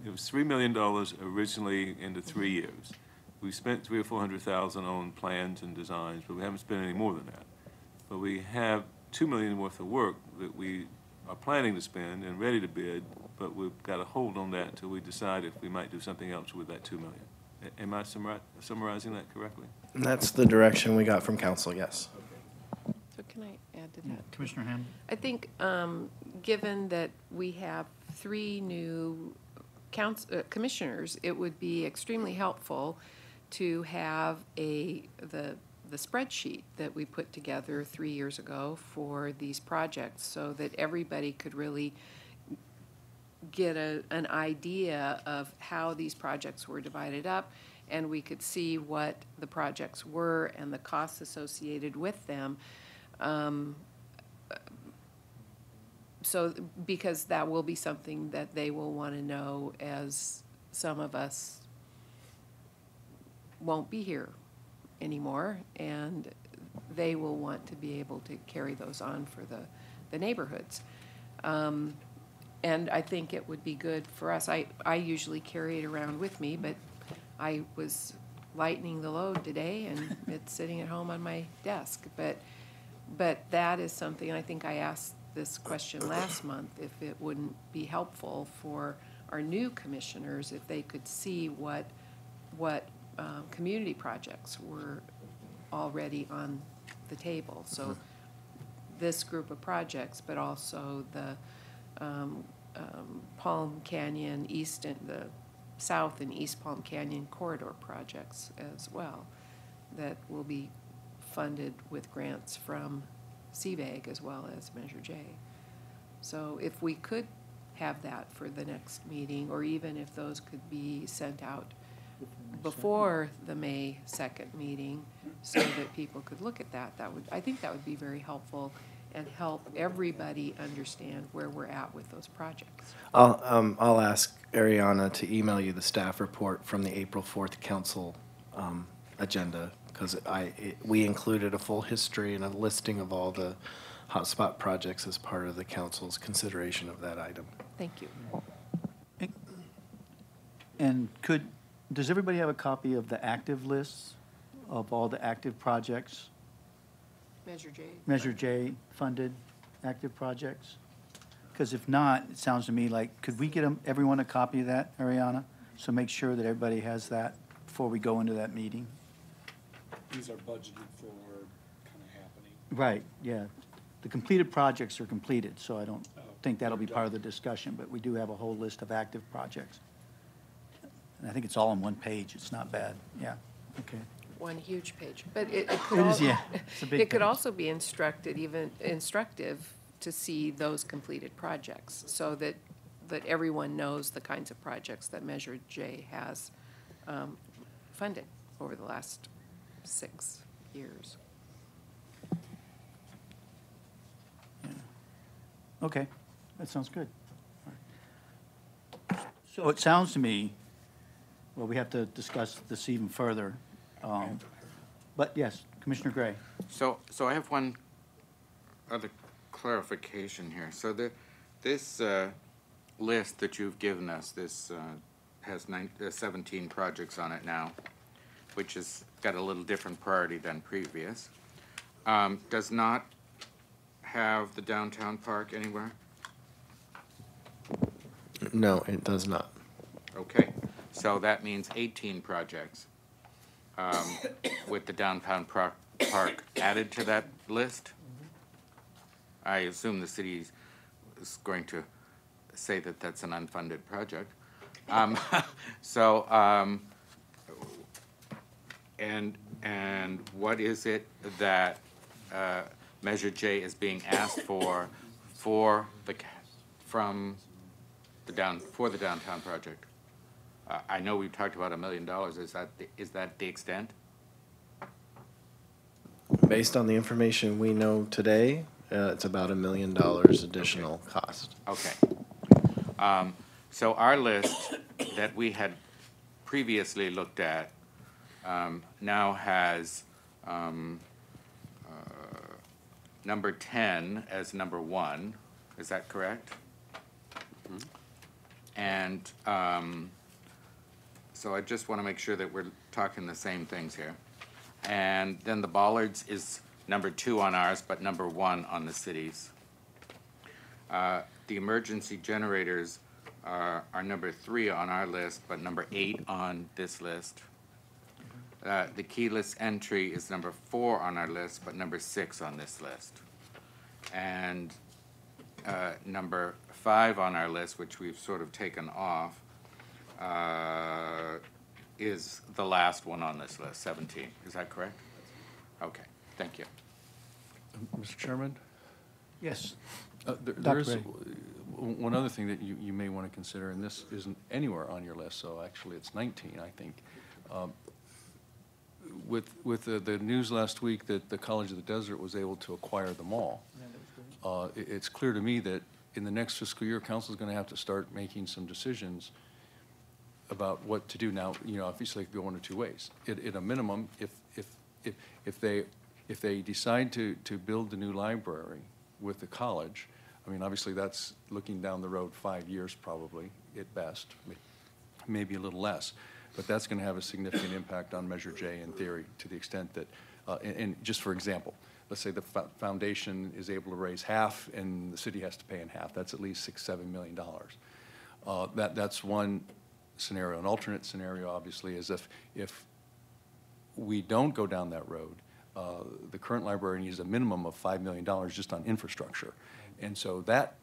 It was $3 million originally into 3 years. We spent $300,000 or $400,000 on plans and designs, but we haven't spent any more than that. But we have $2 million worth of work that we are planning to spend and ready to bid, but we've got to hold on that until we decide if we might do something else with that $2 million. Am I summarizing that correctly? And that's the direction we got from council, yes. So can I add to that? Commissioner Hammond? I think, given that we have 3 new commissioners, it would be extremely helpful to have the spreadsheet that we put together 3 years ago for these projects, so that everybody could really get an idea of how these projects were divided up, and we could see what the projects were and the costs associated with them. So, because that will be something that they will want to know, as some of us won't be here anymore, and they will want to be able to carry those on for the neighborhoods. And I think it would be good for us. I usually carry it around with me, but I was lightening the load today, and it's sitting at home on my desk. But that is something, I think I asked this question last month, if it wouldn't be helpful for our new commissioners if they could see what community projects were already on the table. So this group of projects, but also the Palm Canyon the South and East Palm Canyon corridor projects as well, that will be funded with grants from CVAG as well as Measure J. So if we could have that for the next meeting, or even if those could be sent out before the May 2nd meeting, so that people could look at that, I think that would be very helpful and help everybody understand where we're at with those projects. I'll ask Ariana to email you the staff report from the April 4th council agenda, because we included a full history and a listing of all the hotspot projects as part of the council's consideration of that item. Thank you. And does everybody have a copy of the active lists of all the active projects? Measure J funded active projects? Because if not, it sounds to me like, could we get everyone a copy of that, Ariana? So make sure that everybody has that before we go into that meeting. These are budgeted for kind of happening. Right, yeah. The completed projects are completed, so I don't think that'll be part of the discussion, but we do have a whole list of active projects. And I think it's all on one page. It's not bad. Yeah, okay. One huge page, but it could It is, yeah. It's a big it could page. also be instructive to see those completed projects, so that everyone knows the kinds of projects that Measure J has funded over the last 6 years. Yeah. Okay, that sounds good. All right. So it sounds to me, well, we have to discuss this even further. But yes, Commissioner Gray. So I have one other clarification here. So this list that you've given us, this has 17 projects on it now, which has got a little different priority than previous. Does not have the downtown park anywhere? No, it does not. Okay, so that means 18 projects with the downtown park added to that list. I assume the city is going to say that that's an unfunded project. And what is it that Measure J is being asked for the downtown project? I know we've talked about $1 million. Is that the extent? Based on the information we know today, it's about $1 million additional cost. Okay. So our list that we had previously looked at now has number 10 as number 1. Is that correct? And so I just want to make sure that we're talking the same things here. And then the bollards is number 2 on ours, but number 1 on the city's. The emergency generators are number 3 on our list, but number 8 on this list. The keyless entry is number 4 on our list, but number 6 on this list. And number 5 on our list, which we've sort of taken off, is the last one on this list, 17. Is that correct? Okay, thank you. Mr. Chairman? Yes. There is Reddy. one other thing that you may want to consider, and this isn't anywhere on your list, so actually it's 19, I think. With the news last week that the College of the Desert was able to acquire the mall, it's clear to me that in the next fiscal year, council is going to have to start making some decisions about what to do. Now, obviously it could go one of two ways. At a minimum, if they decide to build the new library with the college, I mean, obviously that's looking down the road 5 years probably at best, maybe a little less. But that's going to have a significant impact on Measure J in theory, to the extent that, and just for example, let's say the foundation is able to raise half and the city has to pay in half. That's at least $6-7 million. That's one scenario. An alternate scenario, obviously, is if we don't go down that road, the current library needs a minimum of $5 million just on infrastructure. And so that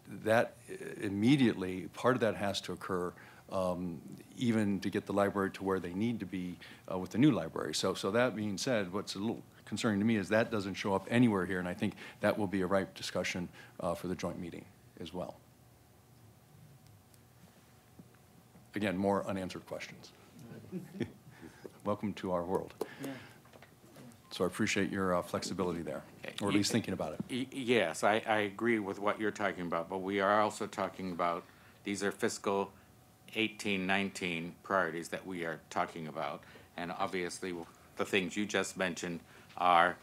immediately, part of that has to occur even to get the library to where they need to be with the new library. So that being said, what's a little concerning to me is that doesn't show up anywhere here, and I think that will be a ripe discussion for the joint meeting as well. Again, more unanswered questions. Welcome to our world. So I appreciate your flexibility there, or at least thinking about it. Yes, I agree with what you're talking about, but we are also talking about, these are fiscal 18-19 priorities that we are talking about. And obviously, the things you just mentioned are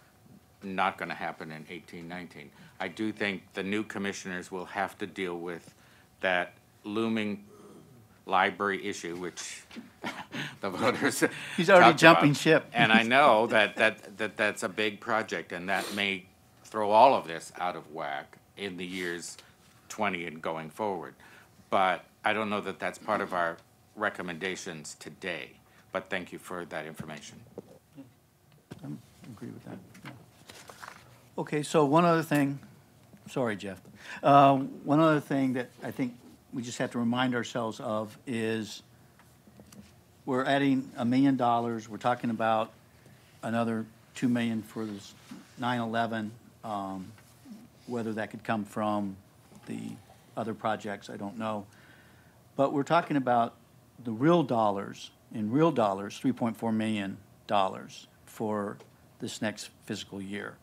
not going to happen in 18-19. I do think the new commissioners will have to deal with that looming library issue, which the voters He's already talked jumping about. ship. And I know that's a big project, and that may throw all of this out of whack in the years 20 and going forward. But I don't know that that's part of our recommendations today. But thank you for that information. I agree with that. Yeah. Okay, so one other thing, sorry, Jeff. One other thing that I think we just have to remind ourselves of is we're adding $1 million. We're talking about another $2 million for this 9/11. Whether that could come from the other projects, I don't know. But we're talking about the real dollars, in real dollars, $3.4 million for this next fiscal year.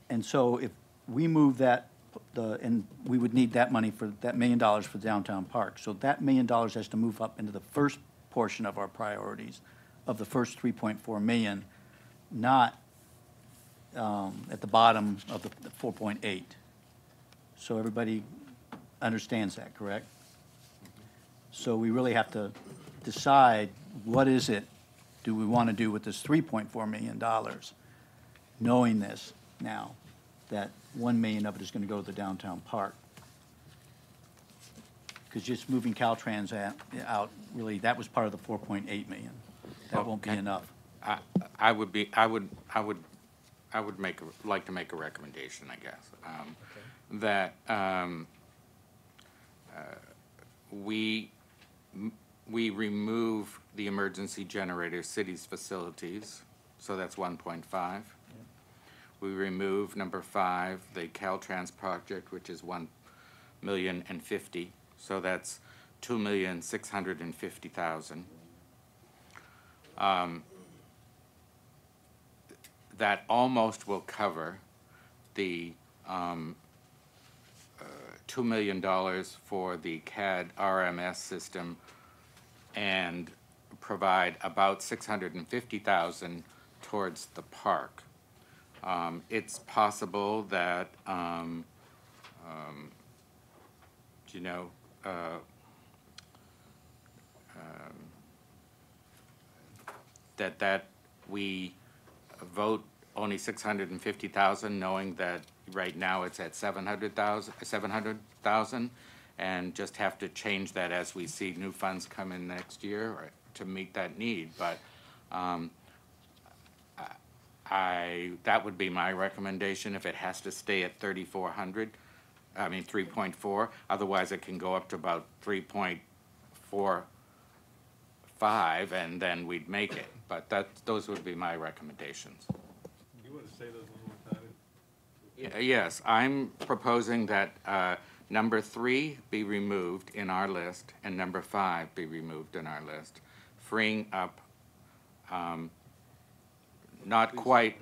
And so if we move that, and we would need that money for that $1 million for downtown park. So that $1 million has to move up into the first portion of our priorities of the first 3.4 million, not at the bottom of the 4.8. So everybody understands that, correct? So we really have to decide what is it do we want to do with this $3.4 million, knowing this now, that 1 million of it is going to go to the downtown park. Because just moving Caltrans out, really, that was part of the 4.8 million. That won't be enough. I would like to make a recommendation, I guess, that we remove the emergency generator cities facilities, so that's 1.5. We remove number 5, the Caltrans project, which is $1,050,000, so that's $2,650,000. That almost will cover the $2 million for the CAD RMS system and provide about $650,000 towards the park. It's possible that, you know, that we vote only 650,000, knowing that right now it's at 700,000, and just have to change that as we see new funds come in next year or to meet that need. But that would be my recommendation if it has to stay at 3,400. I mean 3.4. Otherwise, it can go up to about 3.45, and then we'd make it. But those would be my recommendations. Do you want to say those one more time? Yes, I'm proposing that number 3 be removed in our list and number 5 be removed in our list, freeing up not quite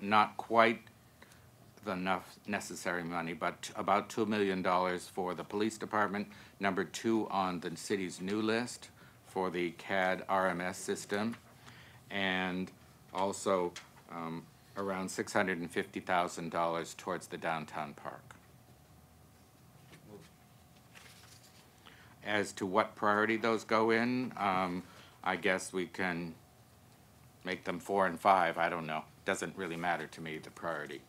the enough necessary money, but about $2 million for the police department, number 2 on the city's new list for the CAD RMS system, and also around $650,000 towards the downtown park. As to what priority those go in, I guess we can make them 4 and 5. I don't know. Doesn't really matter to me, the priority.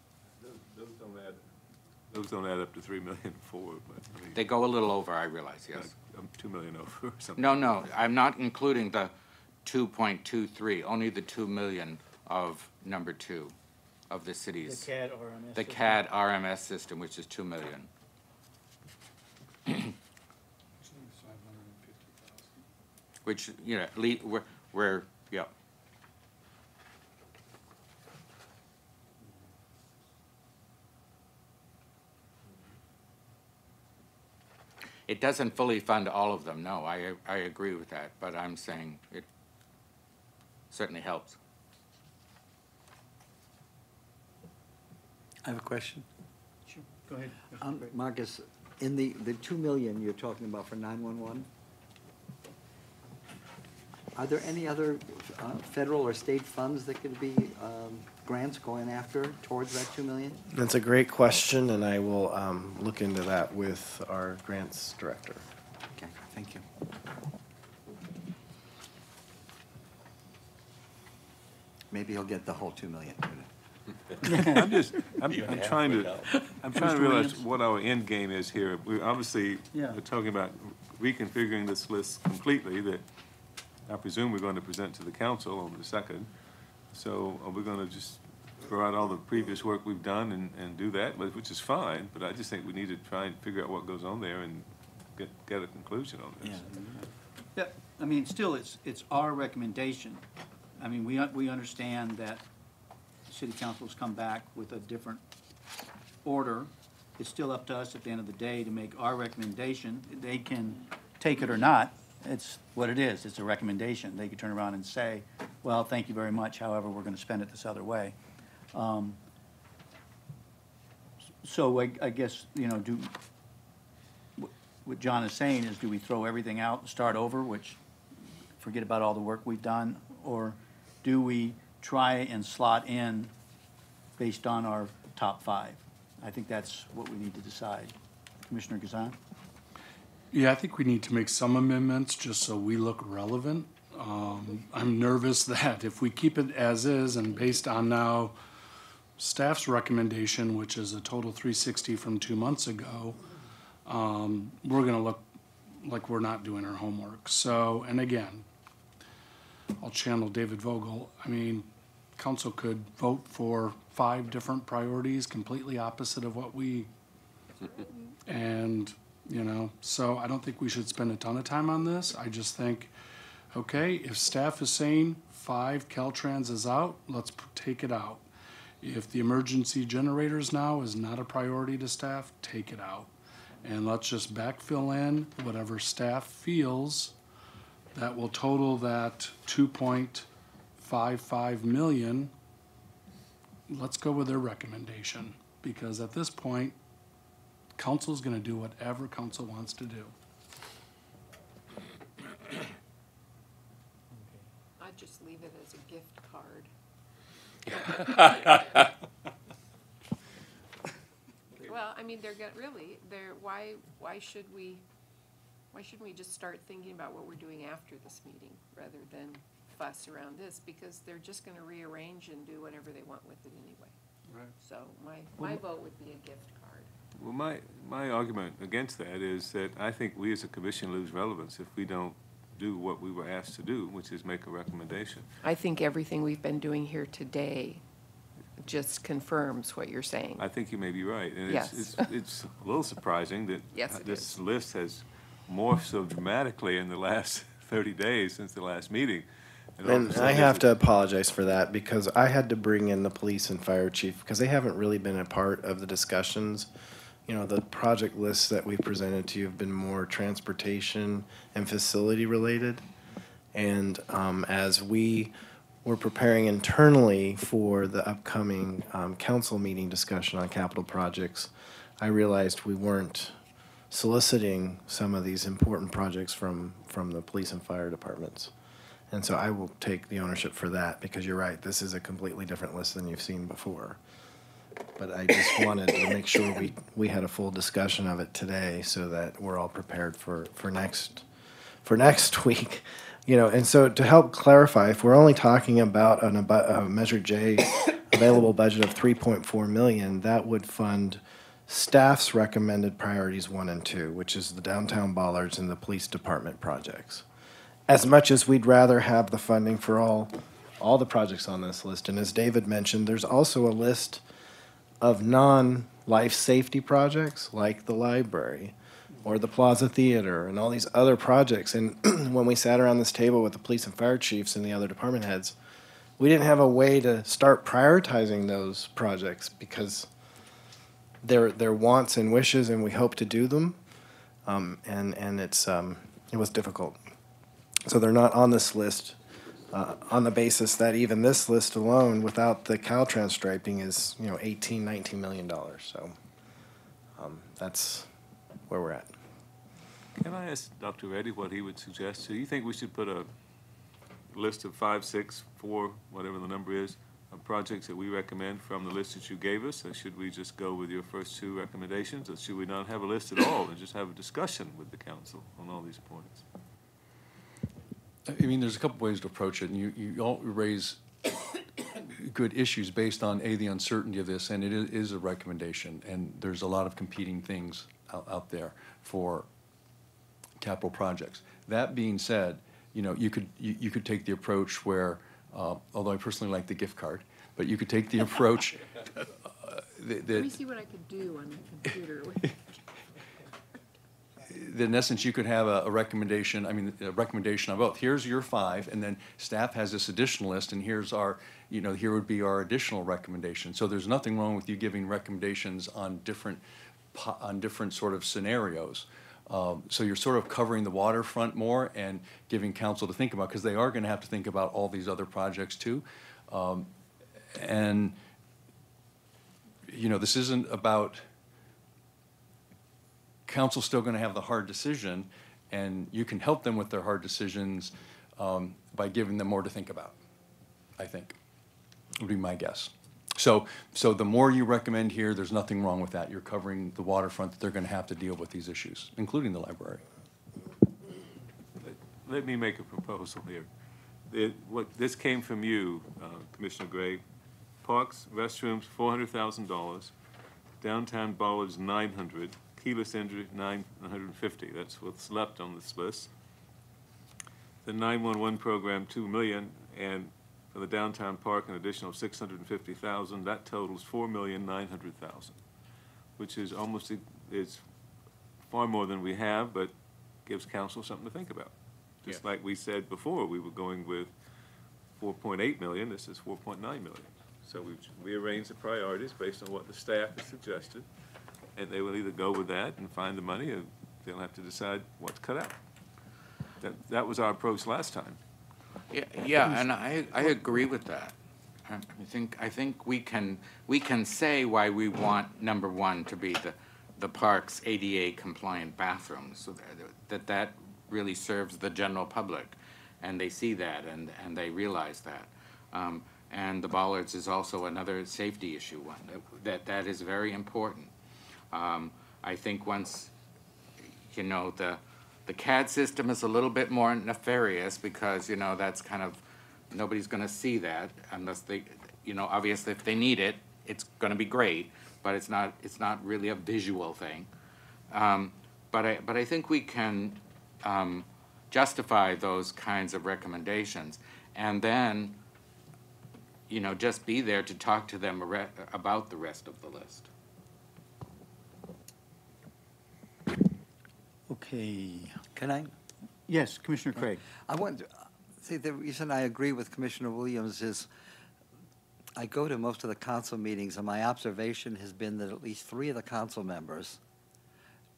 Those don't add up to 3 million forward, but I mean, They go a little over, I realize, yes. like, 2 million over or something. No, I'm not including the 2.23, only the 2 million of number 2 of the city's. The CAD RMS. The CAD RMS system, which is 2 million. Which, you know, we're, yeah. It doesn't fully fund all of them, no, I agree with that, but I'm saying it certainly helps. I have a question. Sure, go ahead. Marcus, in the 2 million you're talking about for 911, are there any other federal or state funds that could be grants going after towards that 2 million? That's a great question, and I will look into that with our grants director. Okay, thank you. Maybe he'll get the whole 2 million. I'm trying to Mr. realize Williams? what our end game is here. We obviously Yeah. are talking about reconfiguring this list completely that I presume we're going to present to the council on the 2nd. So are we going to just throw out all the previous work we've done and do that, which is fine, but I just think we need to try and figure out what goes on there and get a conclusion on this. Yeah, I mean, still, it's our recommendation. I mean, we understand that city council's come back with a different order. It's still up to us at the end of the day to make our recommendation. They can take it or not. It's what it is. It's a recommendation. They could turn around and say, well, thank you very much, however, we're gonna spend it this other way. So I guess, you know, what John is saying is, do we throw everything out and start over, which, forget about all the work we've done, or do we try and slot in based on our top 5? I think that's what we need to decide. Commissioner Gazan? Yeah, I think we need to make some amendments just so we look relevant. I'm nervous that if we keep it as is and based on now staff's recommendation, which is a total 360 from 2 months ago, we're gonna look like we're not doing our homework. So, and again, I'll channel David Vogel. I mean, council could vote for 5 different priorities completely opposite of what we, and, you know, so I don't think we should spend a ton of time on this. I just think, okay, if staff is saying 5 Caltrans is out, let's take it out. If the emergency generators now is not a priority to staff, take it out. And let's just backfill in whatever staff feels that will total that 2.55 million. Let's go with their recommendation, because at this point, council's gonna do whatever council wants to do. I'd just leave it as a gift card. Well, I mean, why shouldn't we just start thinking about what we're doing after this meeting rather than fuss around this? Because they're just gonna rearrange and do whatever they want with it anyway. Right. So my vote would be a gift card. Well, my argument against that is that I think we as a commission lose relevance if we don't do what we were asked to do, which is make a recommendation. I think everything we've been doing here today just confirms what you're saying. I think you may be right. And Yes. it's a little surprising that Yes, it this is. list has morphed so dramatically in the last 30 days since the last meeting. all of a And sudden I have to it's- apologize for that because I had to bring in the police and fire chief because they haven't really been a part of the discussions. You know, the project lists that we presented to you have been more transportation and facility related. And as we were preparing internally for the upcoming council meeting discussion on capital projects, I realized we weren't soliciting some of these important projects from the police and fire departments. And so I will take the ownership for that because you're right, this is a completely different list than you've seen before. But I just wanted to make sure we had a full discussion of it today so that we're all prepared for next week. You know, and so to help clarify, if we're only talking about a Measure J available budget of 3.4 million, that would fund staff's recommended priorities 1 and 2, which is the downtown bollards and the police department projects. As much as we'd rather have the funding for all the projects on this list, and as David mentioned, there's also a list of non-life safety projects like the library or the Plaza Theater and all these other projects. And when we sat around this table with the police and fire chiefs and the other department heads, we didn't have a way to start prioritizing those projects because they're wants and wishes, and we hope to do them. And it was difficult. So they're not on this list on the basis that even this list alone, without the Caltrans striping, is, you know, $19 million. So that's where we're at. Can I ask Dr. Reddy what he would suggest? Do you think we should put a list of 5, 6, 4, whatever the number is, of projects that we recommend from the list that you gave us? Or should we just go with your first 2 recommendations? Or should we not have a list at all and just have a discussion with the council on all these points? I mean, there's a couple ways to approach it, and you all raise good issues based on, the uncertainty of this, and it is a recommendation, and there's a lot of competing things out there for capital projects. That being said, you know, you could take the approach where, although I personally like the gift card, but you could take the approach Let me see what I could do on the computer. that in essence, you could have a recommendation, a recommendation on both. Here's your 5, and then staff has this additional list, and here's our, here would be our additional recommendation. So there's nothing wrong with you giving recommendations on different sort of scenarios. So you're sort of covering the waterfront more and giving council to think about, because they are going to have to think about all these other projects too. And, this isn't about, council's still going to have the hard decision, and you can help them with their hard decisions by giving them more to think about, I think, would be my guess. So the more you recommend here, there's nothing wrong with that. You're covering the waterfront that they're going to have to deal with these issues, including the library. Let me make a proposal here. This came from you, Commissioner Gray. Parks, restrooms, $400,000. Downtown bollards, $900,000. Keyless entry, $950,000. That's what's left on this list. The 911 program, $2 million, and for the downtown park, an additional $650,000. That totals $4,900,000, which is it's far more than we have, but gives council something to think about. Just like we said before, we were going with 4.8 million. This is 4.9 million. So we've rearranged the priorities based on what the staff has suggested, and they will either go with that and find the money, or they'll have to decide what to cut out. That was our approach last time. Yeah, and I agree with that. I think we can say why we want number 1 to be the park's ADA compliant bathrooms, so that really serves the general public, and they see that and they realize that. And the bollards is also another safety issue one that is very important. I think once, you know, the CAD system is a little bit more nefarious because, you know, that's kind of, nobody's gonna see that unless they, you know, obviously if they need it, it's gonna be great, but it's not really a visual thing. But I think we can justify those kinds of recommendations, and then, you know, just be there to talk to them about the rest of the list. Okay. Can I? Yes, Commissioner Craig. I want, see, the reason I agree with Commissioner Williams is I go to most of the council meetings, and my observation has been that at least 3 of the council members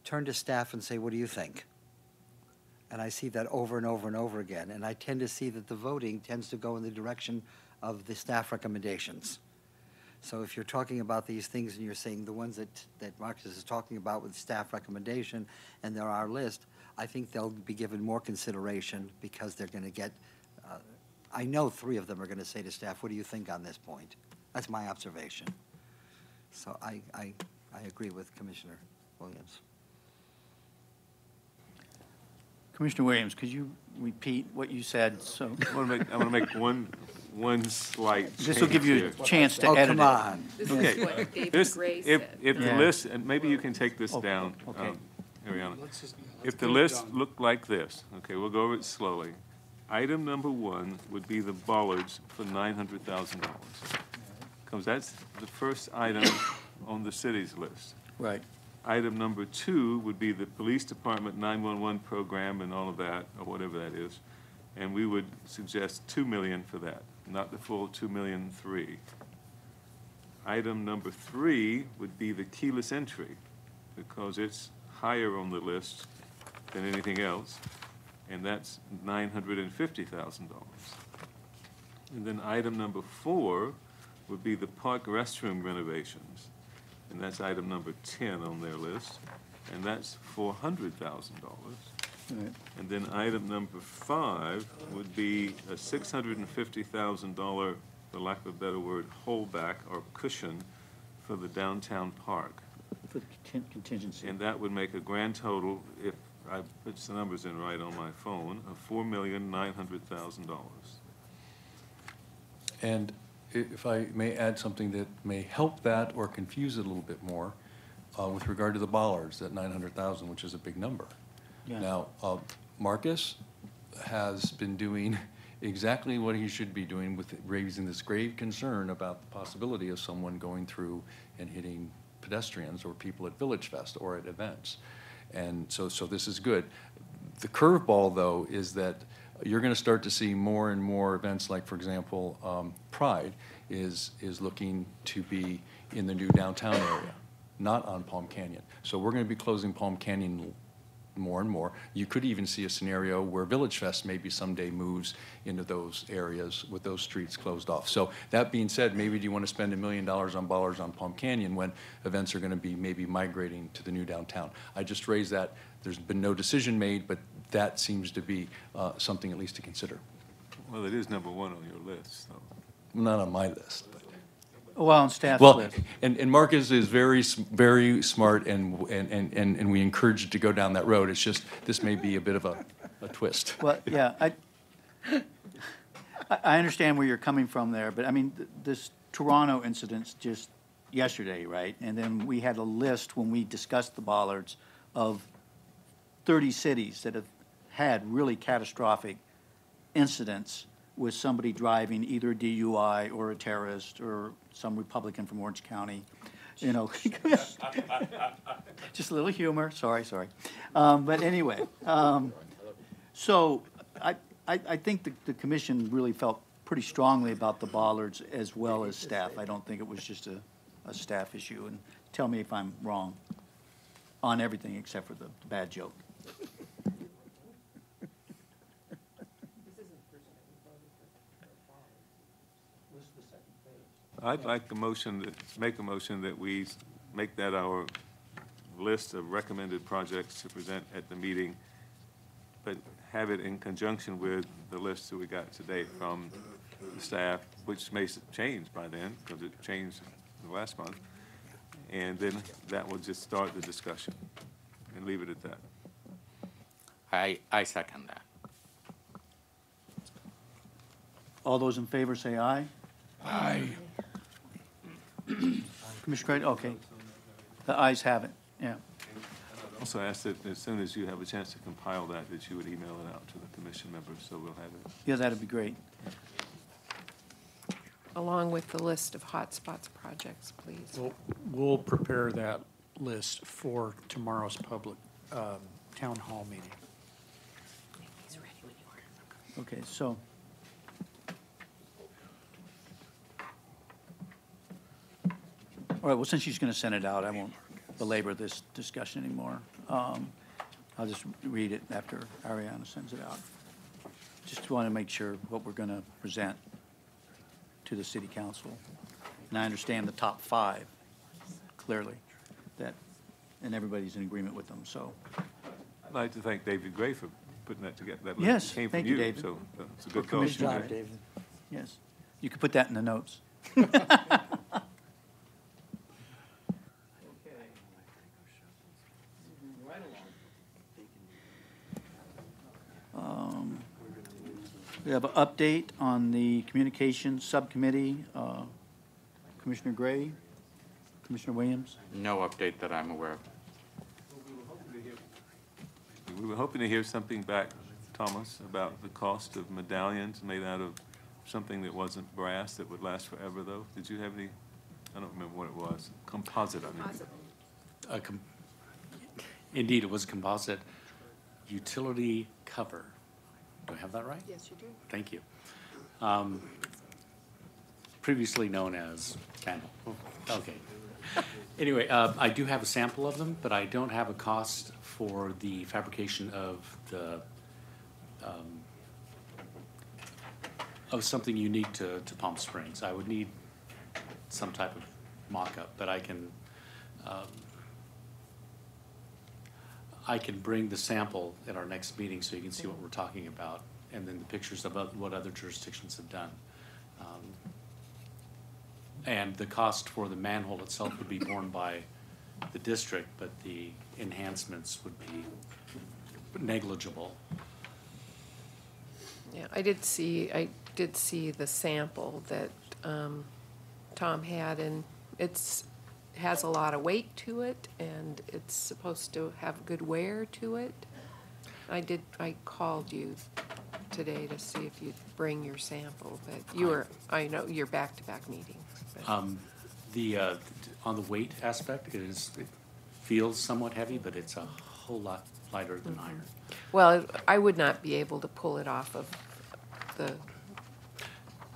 turn to staff and say, what do you think? And I see that over and over and over again, and I tend to see that the voting tends to go in the direction of the staff recommendations. So if you're talking about these things and you're saying the ones that Marcus is talking about with staff recommendation and they're our list, I think they'll be given more consideration because they're going to get, I know 3 of them are going to say to staff, what do you think on this point? That's my observation. So I agree with Commissioner Williams. Commissioner Williams, could you repeat what you said? So I want to make one slight this will give change you a here. chance to Oh, edit come it. on. This Okay. is what David This, Gray if said. the Yeah. list, and maybe you can take this Oh, down, okay. Ariana. Let's If the get it list done. looked like this, okay, we'll go over it slowly. Item number 1 would be the bollards for $900,000. Because that's the first item on the city's list. Right. Item number 2 would be the police department 911 program and all of that, or whatever that is. And we would suggest $2 million for that, not the full $2,000,003. Item number 3 would be the keyless entry, because it's higher on the list than anything else, and that's $950,000. And then item number 4 would be the park restroom renovations, and that's item number 10 on their list, and that's $400,000. Right. And then item number 5 would be a $650,000, for lack of a better word, holdback or cushion for the downtown park. For the contingency. And that would make a grand total, if I put the numbers in right on my phone, of $4,900,000. And if I may add something that may help that or confuse it a little bit more, with regard to the bollards, that 900,000, which is a big number. Yeah. Now, Marcus has been doing exactly what he should be doing with raising this grave concern about the possibility of someone going through and hitting pedestrians or people at Village Fest or at events. And so this is good. The curveball, though, is that you're going to start to see more and more events like, for example, Pride is looking to be in the new downtown area, not on Palm Canyon. So we're going to be closing Palm Canyon more and more. You could even see a scenario where Village Fest maybe someday moves into those areas with those streets closed off. So that being said, maybe do you want to spend $1 million on bollards on Palm Canyon when events are going to be maybe migrating to the new downtown? I just raised that. There's been no decision made, but that seems to be something at least to consider. Well, it is number 1 on your list, so. Not on my list. Well, on staff's Well, list. and Marcus is very smart, and we encourage you to go down that road. It's just, this may be a bit of a twist. Well, yeah, I understand where you're coming from there, but I mean, this Toronto incident's just yesterday, right? And then we had a list when we discussed the bollards of 30 cities that have had really catastrophic incidents with somebody driving either a DUI or a terrorist or some Republican from Orange County, you know. Just a little humor, sorry. But anyway, so I think the commission really felt pretty strongly about the bollards as well as staff. I don't think it was just a staff issue, and tell me if I'm wrong on everything except for the bad joke. I'd like the motion, make a motion that we make that our list of recommended projects to present at the meeting, but have it in conjunction with the list that we got today from the staff, which may change by then, because it changed the last month. and then that will just start the discussion, and leave it at that. I second that. All those in favor say aye. Aye. Commissioner Creighton, okay. The ayes have it, yeah. Also ask that as soon as you have a chance to compile that you would email it out to the commission members, so we'll have it. Yeah, that'd be great. Along with the list of hotspots projects, please. We'll prepare that list for tomorrow's public town hall meeting. Okay, so. All right, well, since she's going to send it out, I won't belabor this discussion anymore. I'll just read it after Ariana sends it out. Just want to make sure what we're going to present to the city council. And I understand the top 5 clearly, and everybody's in agreement with them, so. I'd like to thank David Gray for putting that together. That Yes, list came from thank you, David. So it's a good For call. Commissioner Good job, Gray. David. Yes, you could put that in the notes. We have an update on the Communications Subcommittee. Commissioner Gray, Commissioner Williams. No update that I'm aware of. We were hoping to hear something back, Thomas, about the cost of medallions made out of something that wasn't brass that would last forever, though. Did you have any, I don't remember what it was, composite, I mean. Indeed, it was a composite utility cover. Do I have that right? Yes, you do. Thank you. Previously known as candle. Okay. Anyway, I do have a sample of them, but I don't have a cost for the fabrication of the, of something unique to Palm Springs. I would need some type of mock-up, but I can bring the sample at our next meeting so you can see what we're talking about, and then the pictures of what other jurisdictions have done. And the cost for the manhole itself would be borne by the district, but the enhancements would be negligible. Yeah, I did see the sample that Tom had, and has a lot of weight to it, and it's supposed to have good wear to it. I called you today to see if you'd bring your sample, but I know you're back-to-back meetings. but- On the weight aspect, it feels somewhat heavy, but it's a whole lot lighter than iron. Well, I would not be able to pull it off of the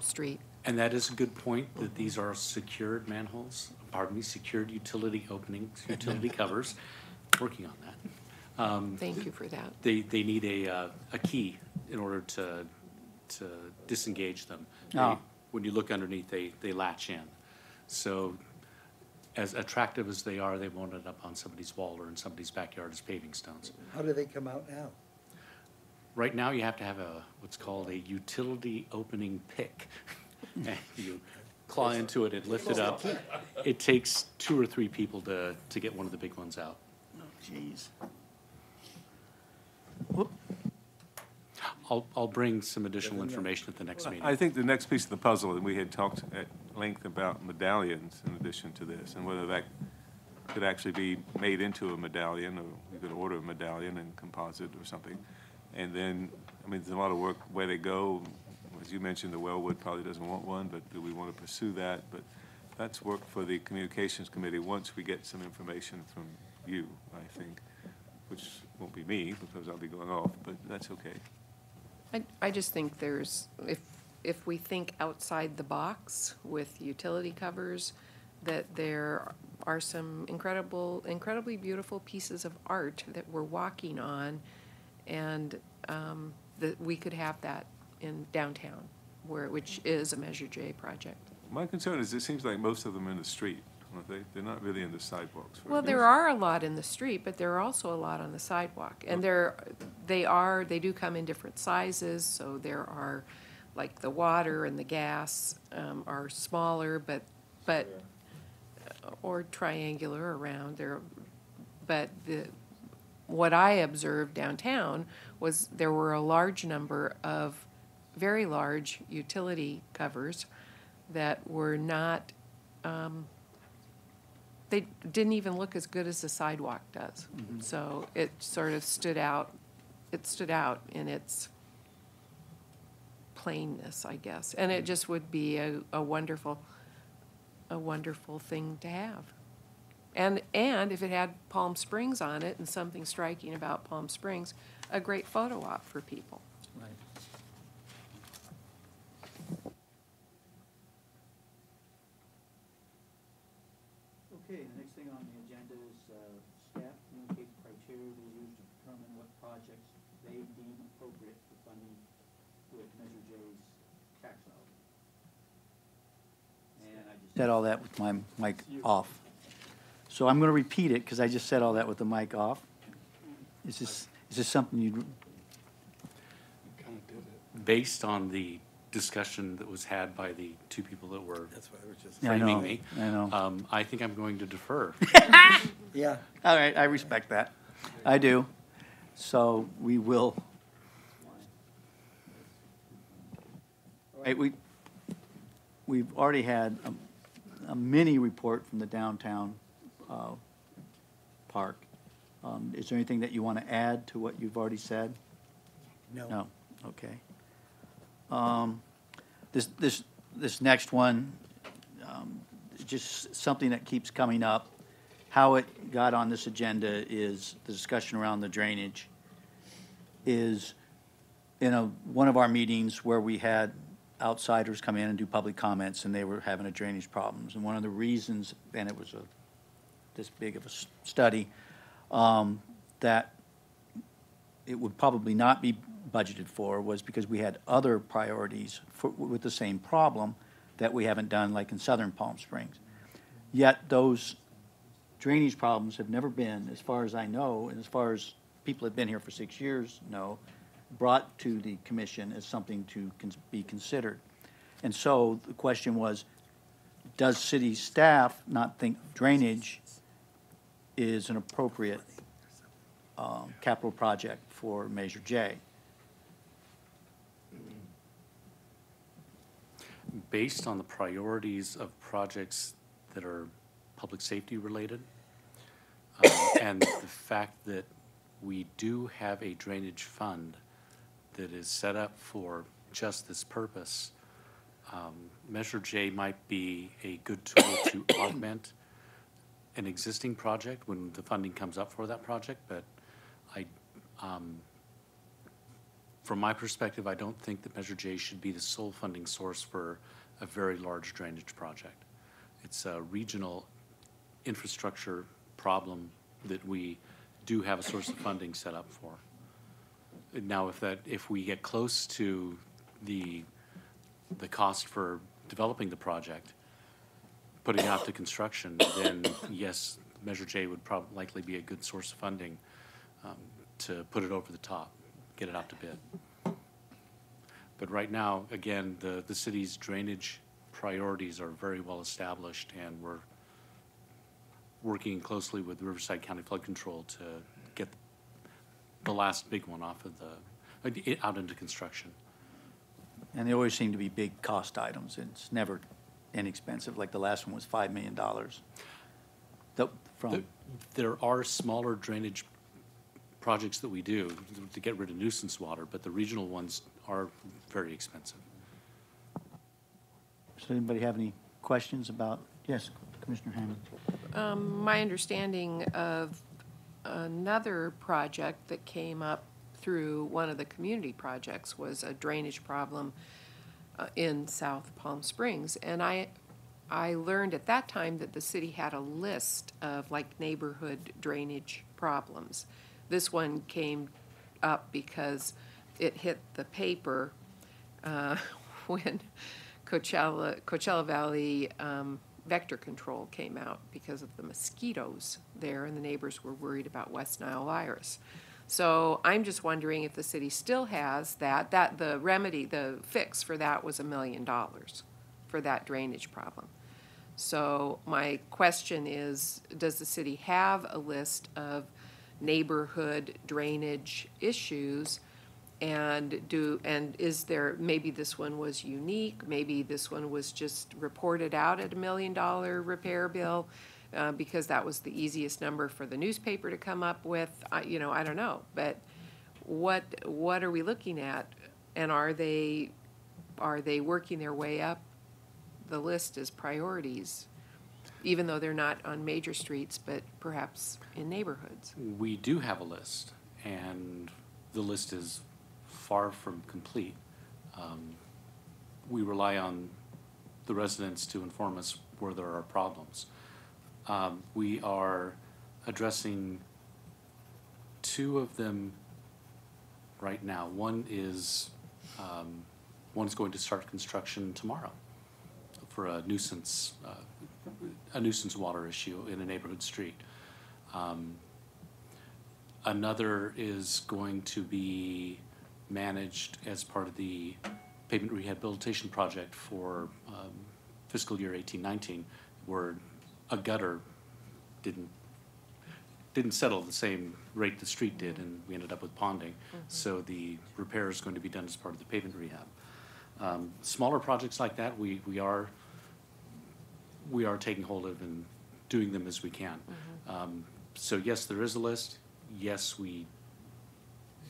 street. And that is a good point, that these are secured manholes, secured utility openings, utility covers, working on that. Thank you for that. They need a key in order to disengage them. Oh. When you look underneath, they latch in. So as attractive as they are, they won't end up on somebody's wall or in somebody's backyard as paving stones. How do they come out now? Right now, you have to have what's called a utility opening pick. And you claw into it and lift it up. It takes 2 or 3 people to get one of the big ones out. Oh, jeez. I'll bring some additional information at the next meeting. I think the next piece of the puzzle, and we had talked at length about medallions in addition to this, and whether that could actually be made into a medallion, or you could order a medallion and composite or something. And then, I mean, there's a lot of work where they go. As you mentioned, the Wellwood probably doesn't want one, but do we want to pursue that? But that's work for the Communications Committee once we get some information from you, I think, which won't be me because I'll be going off, but that's okay. I just think if we think outside the box with utility covers, that there are some incredibly beautiful pieces of art that we're walking on, and that we could have that in downtown, which is a Measure J project. My concern is it seems like most of them are in the street, aren't they? They're not really in the sidewalks. very Well, much. there are a lot in the street, but there are also a lot on the sidewalk. And they do come in different sizes, so there are, like, the water and the gas are smaller, but or triangular around there. But what I observed downtown was there were a large number of very large utility covers that were not, they didn't even look as good as the sidewalk does. So it sort of stood out in its plainness, I guess. And it just would be a wonderful thing to have. And if it had Palm Springs on it and something striking about Palm Springs, a great photo op for people. Right. Okay, the next thing on the agenda is staff communicate the criteria they use to determine what projects they deem appropriate for funding with Measure J's tax dollars. And I just said all that with my mic off. So I'm going to repeat it because I just said all that with the mic off. Is this something you'd? Based on the discussion that was had by the two people that were Yeah, I know, framing me, I know. I think I'm going to defer. Yeah. All right, I respect that. I do. So we will. All right, we've already had a mini report from the downtown park. Is there anything that you want to add to what you've already said? No. No, okay. This next one, just something that keeps coming up. How it got on this agenda is the discussion around the drainage. Is in one of our meetings where we had outsiders come in and do public comments, and they were having a drainage problems. And one of the reasons, and it was this big of a study, that it would probably not be budgeted for was because we had other priorities with the same problem that we haven't done, like in southern Palm Springs. Yet those drainage problems have never been, as far as I know, and as far as people have been here for 6 years know, brought to the commission as something to be considered. And so the question was, does city staff not think drainage is an appropriate capital project for Measure J? Based on the priorities of projects that are public safety related, and the fact that we do have a drainage fund that is set up for just this purpose, Measure J might be a good tool to augment an existing project when the funding comes up for that project, but from my perspective, I don't think that Measure J should be the sole funding source for a very large drainage project. It's a regional infrastructure problem that we do have a source of funding set up for. Now, if we get close to the cost for developing the project, putting it out to construction, then yes, Measure J would likely be a good source of funding to put it over the top, get it out to bid. But right now, again, the city's drainage priorities are very well established, and we're working closely with Riverside County Flood Control to get the last big one off of out into construction. And they always seem to be big cost items. It's never inexpensive, like the last one was $5 million. There are smaller drainage projects that we do to get rid of nuisance water, but the regional ones are very expensive. Does anybody have any questions about? Yes, Commissioner Hammond. My understanding of another project that came up through one of the community projects was a drainage problem in South Palm Springs. And I learned at that time that the city had a list of like neighborhood drainage problems. This one came up because it hit the paper when Coachella Valley vector control came out because of the mosquitoes there, and the neighbors were worried about West Nile virus. So I'm just wondering if the city still has that the remedy, the fix for that was $1 million for that drainage problem. So my question is, does the city have a list of neighborhood drainage issues? And is there, maybe this one was unique, maybe this one was just reported out at $1 million repair bill, because that was the easiest number for the newspaper to come up with, I don't know. But what are we looking at? And are they working their way up the list as priorities, even though they're not on major streets, but perhaps in neighborhoods? We do have a list, and the list is far from complete. We rely on the residents to inform us where there are problems. We are addressing two of them right now. One is going to start construction tomorrow for a nuisance water issue in a neighborhood street. Another is going to be managed as part of the pavement rehabilitation project for fiscal year 18-19, where a gutter didn't settle the same rate the street did, and we ended up with ponding. So the repair is going to be done as part of the pavement rehab. Smaller projects like that, we are taking hold of and doing them as we can. So yes, there is a list. Yes, we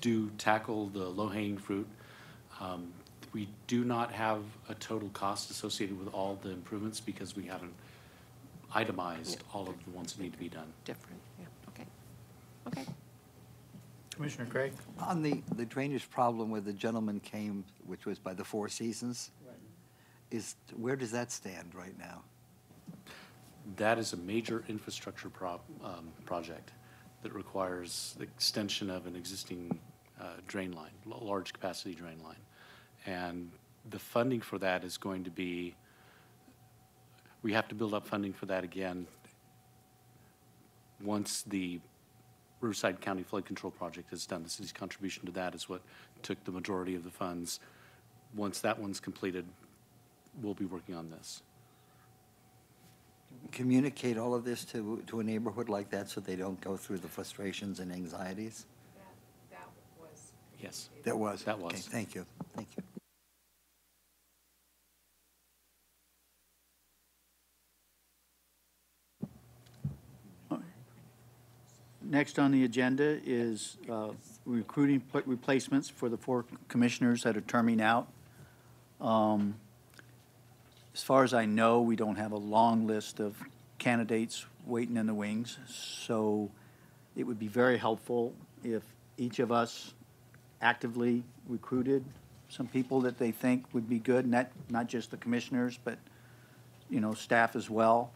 do tackle the low-hanging fruit. We do not have a total cost associated with all the improvements because we haven't itemized all of the ones that need to be done. Different, yeah, okay. Commissioner Craig? On the drainage problem where the gentleman came, which was by the Four Seasons, where does that stand right now? That is a major infrastructure project that requires the extension of an existing drain line, large capacity drain line. And the funding for that is going to be, we have to build up funding for that again once the Riverside County Flood Control Project is done. The city's contribution to that is what took the majority of the funds. Once that one's completed, we'll be working on this. Communicate all of this to a neighborhood like that so they don't go through the frustrations and anxieties? That was. Yes. That was? That was. Okay, thank you, thank you. Next on the agenda is recruiting replacements for the 4 commissioners that are terming out. As far as I know, we don't have a long list of candidates waiting in the wings, so it would be very helpful if each of us actively recruited some people that they think would be good, not just the commissioners, but, staff as well.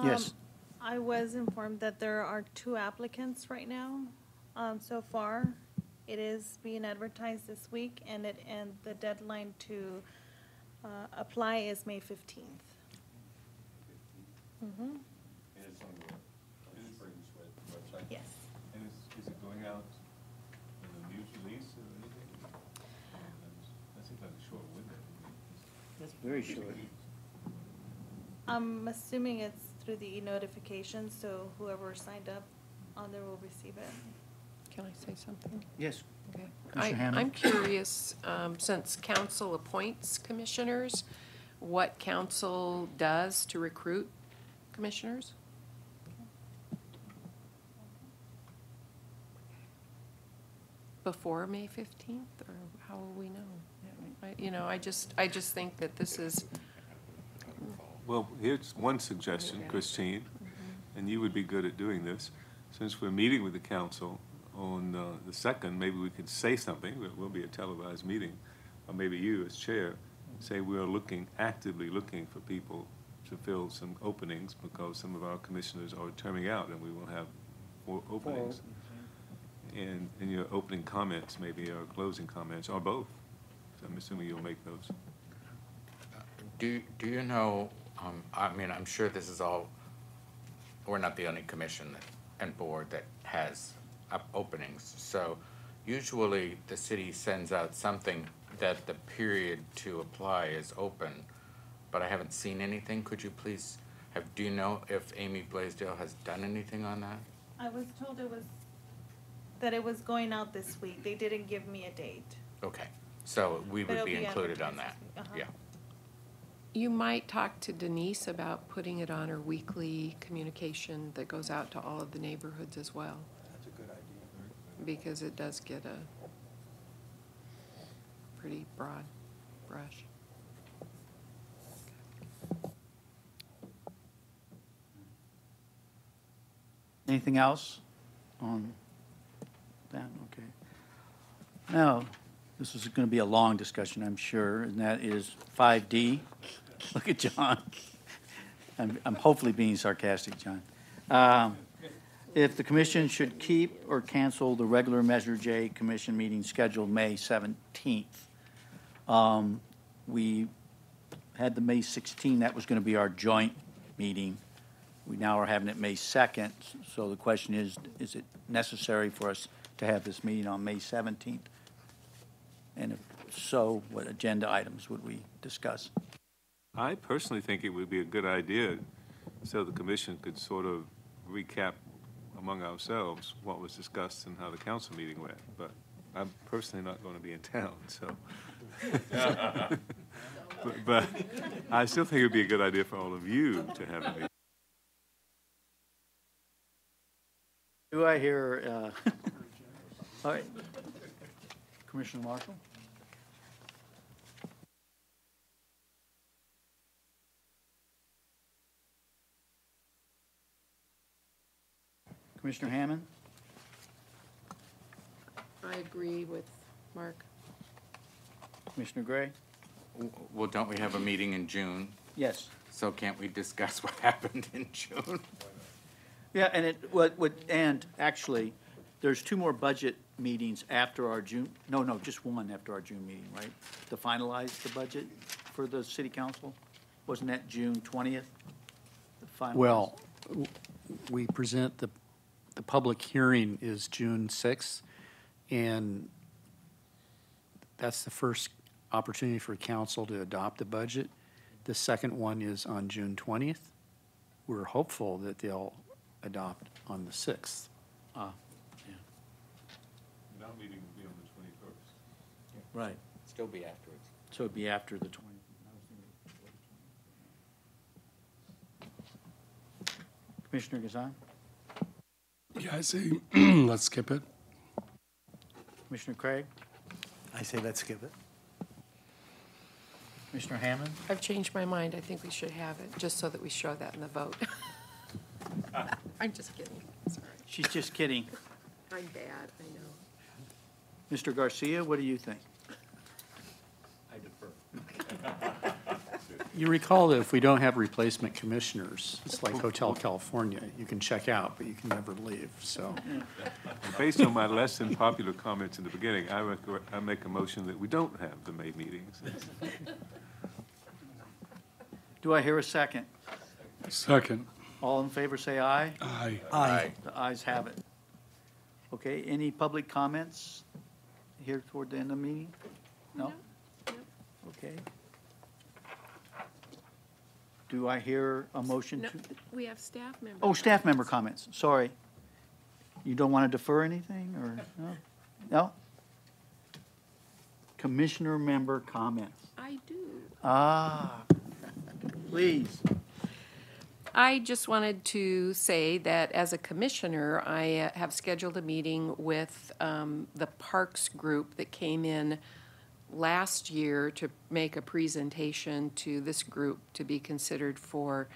Yes. I was informed that there are 2 applicants right now, so far. It is being advertised this week, and the deadline to apply is May 15th. And it's on the Springs website? Yes. And is it going out in a news release or anything? That seems like a short window. That's very short. I'm assuming it's through the e-notification, so whoever signed up on there will receive it. Can I say something? Yes. Okay. Commissioner Hammond? I'm curious, since council appoints commissioners, what council does to recruit commissioners? Before May 15th, or how will we know? I just think that this is, Well, here's one suggestion, Christine, and you would be good at doing this. Since we're meeting with the council on the 2nd, maybe we could say something. It will be a televised meeting, or maybe you as chair say we are actively looking for people to fill some openings because some of our commissioners are terming out and we will have 4 openings. And in your opening comments, maybe, or closing comments, or both. So I'm assuming you'll make those. Do you know, I'm sure this is all, we're not the only commission and board that has openings. So usually the city sends out something that the period to apply is open but I haven't seen anything. Could you please do you know if Amy Blaisdell has done anything on that? I was told that it was going out this week. They didn't give me a date. Okay, so we But would it'll be be included on that, advertised this week. yeah. You might talk to Denise about putting it on her weekly communication that goes out to all of the neighborhoods as well. That's a good idea. Because it does get a pretty broad brush. Anything else on that? Okay. Now, this is going to be a long discussion, I'm sure, and that is 5D. Look at John. I'm hopefully being sarcastic, John. If the commission should keep or cancel the regular Measure J commission meeting scheduled May 17th. We had the May 16th, that was going to be our joint meeting. We now are having it May 2nd, so the question is it necessary for us to have this meeting on May 17th? And if so, what agenda items would we discuss? I personally think it would be a good idea so the commission could sort of recap among ourselves what was discussed and how the council meeting went. But I'm personally not going to be in town, so. But I still think it would be a good idea for all of you to have a meeting. Do I hear, all right, Commissioner Marshall? Commissioner Hammond? I agree with Mark. Commissioner Gray? Well, don't we have a meeting in June? Yes. So can't we discuss what happened in June? Yeah, and and actually, there's two more budget meetings after our June, no, just one after our June meeting, right? To finalize the budget for the city council? Wasn't that June 20th? Well, we present the public hearing is June 6th, and that's the first opportunity for council to adopt the budget. The second one is on June 20th. We're hopeful that they'll adopt on the 6th. Yeah. That meeting would be on the 21st. Right, Still be afterwards. so it'd be after the 20th. Commissioner Gazan? Yeah, I say, let's skip it. Commissioner Craig? I say let's skip it. Commissioner Hammond? I've changed my mind. I think we should have it, just so that we show that in the vote. I'm just kidding. Sorry. She's just kidding. I'm bad, I know. Mr. Garcia, what do you think? I defer. You recall that if we don't have replacement commissioners, it's like Hotel California. You can check out, but you can never leave, so. Based on my less than popular comments in the beginning, I make a motion that we don't have the May meetings. Do I hear a second? Second. All in favor, say aye. Aye. Aye. The ayes have it. Okay, any public comments here toward the end of the meeting? No? Okay. Do I hear a motion No, to? we have staff members. Oh, staff member comments, sorry. You don't want to defer anything, or, no? No? Commissioner member comments. I do. Ah, please. I just wanted to say that as a commissioner, I have scheduled a meeting with the Parks Group that came in last year to make a presentation to this group to be considered for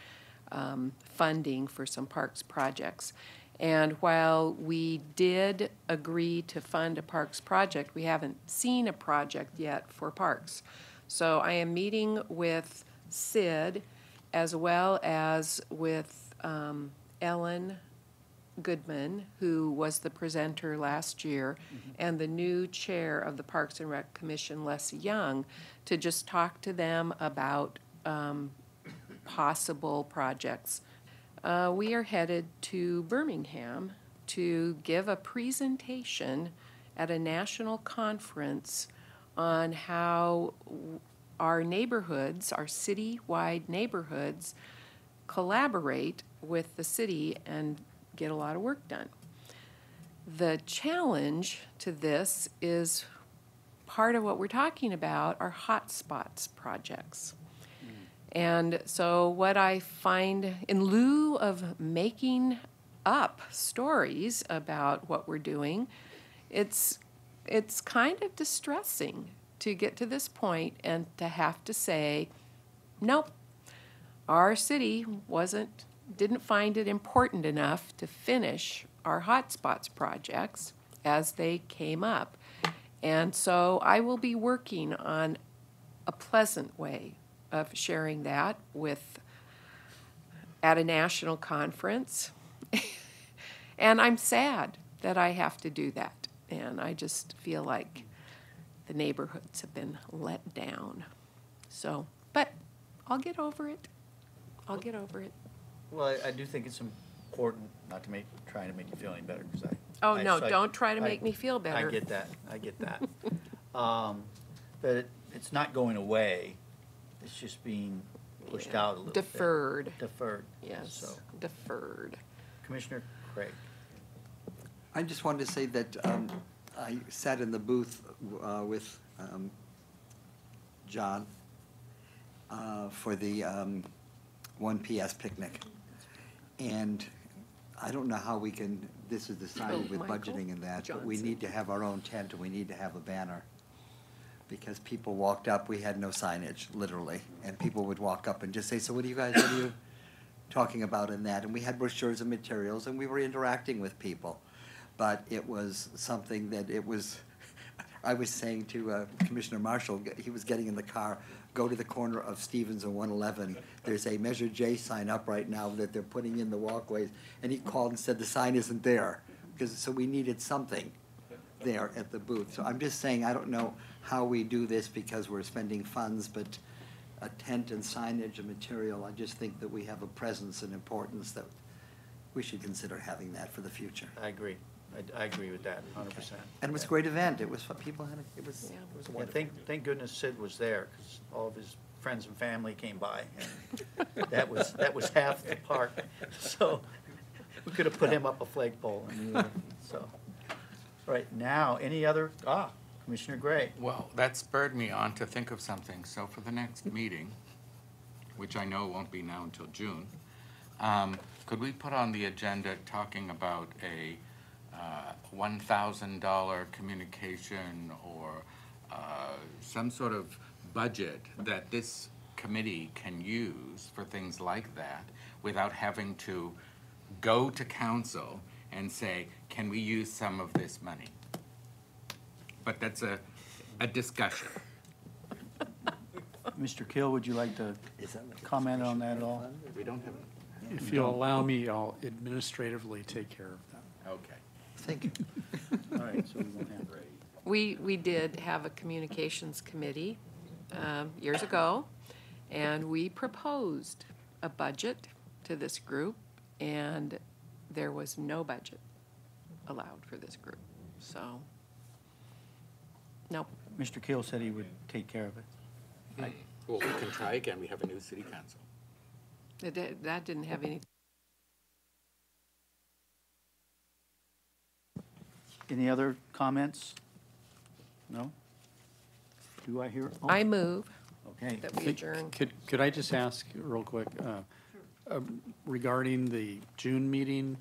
funding for some parks projects. And while we did agree to fund a parks project, we haven't seen a project yet for parks. So I am meeting with Sid as well as with Ellen Goodman, who was the presenter last year, and the new chair of the Parks and Rec Commission, Les Young, to just talk to them about possible projects. We are headed to Birmingham to give a presentation at a national conference on how our neighborhoods, our city-wide neighborhoods, collaborate with the city and get a lot of work done. The challenge to this is part of what we're talking about are hotspots projects. And so what I find, in lieu of making up stories about what we're doing, it's kind of distressing to get to this point and to have to say, nope, our city didn't find it important enough to finish our hotspots projects as they came up. And so I will be working on a pleasant way of sharing that at a national conference. And I'm sad that I have to do that. And I just feel like the neighborhoods have been let down. So, but I'll get over it. I'll get over it. Well, I do think it's important, not to trying to make you feel any better, because Oh, no, don't try to make me feel better. I get that. But it's not going away, it's just being pushed out a little bit. Deferred. Deferred. Yes, So, deferred. Commissioner Craig. I just wanted to say that I sat in the booth with John for the 1 PS picnic. And I don't know how we can, this is decided with Michael budgeting and that, but we Johnson. need to have our own tent and we need to have a banner. Because people walked up, we had no signage, literally, and people would walk up and just say, so what are you talking about in that? And we had brochures and materials and we were interacting with people. But it was something that I was saying to Commissioner Marshall, he was getting in the car, go to the corner of Stevens and 111. There's a Measure J sign up right now that they're putting in the walkways. And he called and said the sign isn't there. So we needed something there at the booth. So I'm just saying, I don't know how we do this because we're spending funds, but a tent and signage and material, I just think that we have a presence and importance that we should consider having that for the future. I agree. I agree with that, 100%. And it was a great event. It was, people had, it was Yeah, wonderful. thank goodness Sid was there, because all of his friends and family came by, and that was half the park. So we could have put him up a flagpole, so. All right, now, any other, Commissioner Gray. Well, that spurred me on to think of something. So for the next meeting, which I know won't be now until June, could we put on the agenda talking about a $1,000 communication or some sort of budget that this committee can use for things like that without having to go to council and say, can we use some of this money? But that's a discussion. Mr. Kill, would you like to comment on that at all? We don't have, If you'll allow me, I'll administratively take care of that. okay. Thank you. All right, so we won't have. We did have a communications committee years ago, and we proposed a budget to this group, and there was no budget allowed for this group. So, nope. Mr. Kill said he would take care of it. Well, we can try again. We have a new city council. That didn't have any. Any other comments? No? Do I hear? Oh, I move Okay. that we adjourn. Could I just ask real quick, regarding the June meeting,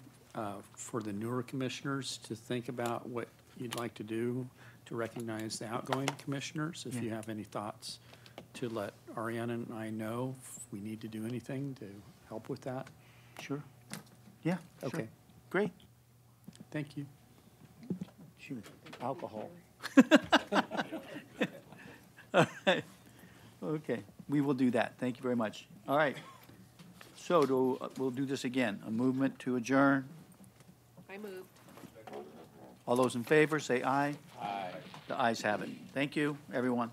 for the newer commissioners to think about what you'd like to do to recognize the outgoing commissioners? If you have any thoughts, to let Ariana and I know if we need to do anything to help with that. Sure. Yeah, sure. Okay, Great. thank you. Shoot, alcohol. All right. Okay, we will do that. Thank you very much. All right. So we'll do this again. A movement to adjourn. I moved. All those in favor, say aye. Aye. The ayes have it. Thank you, everyone.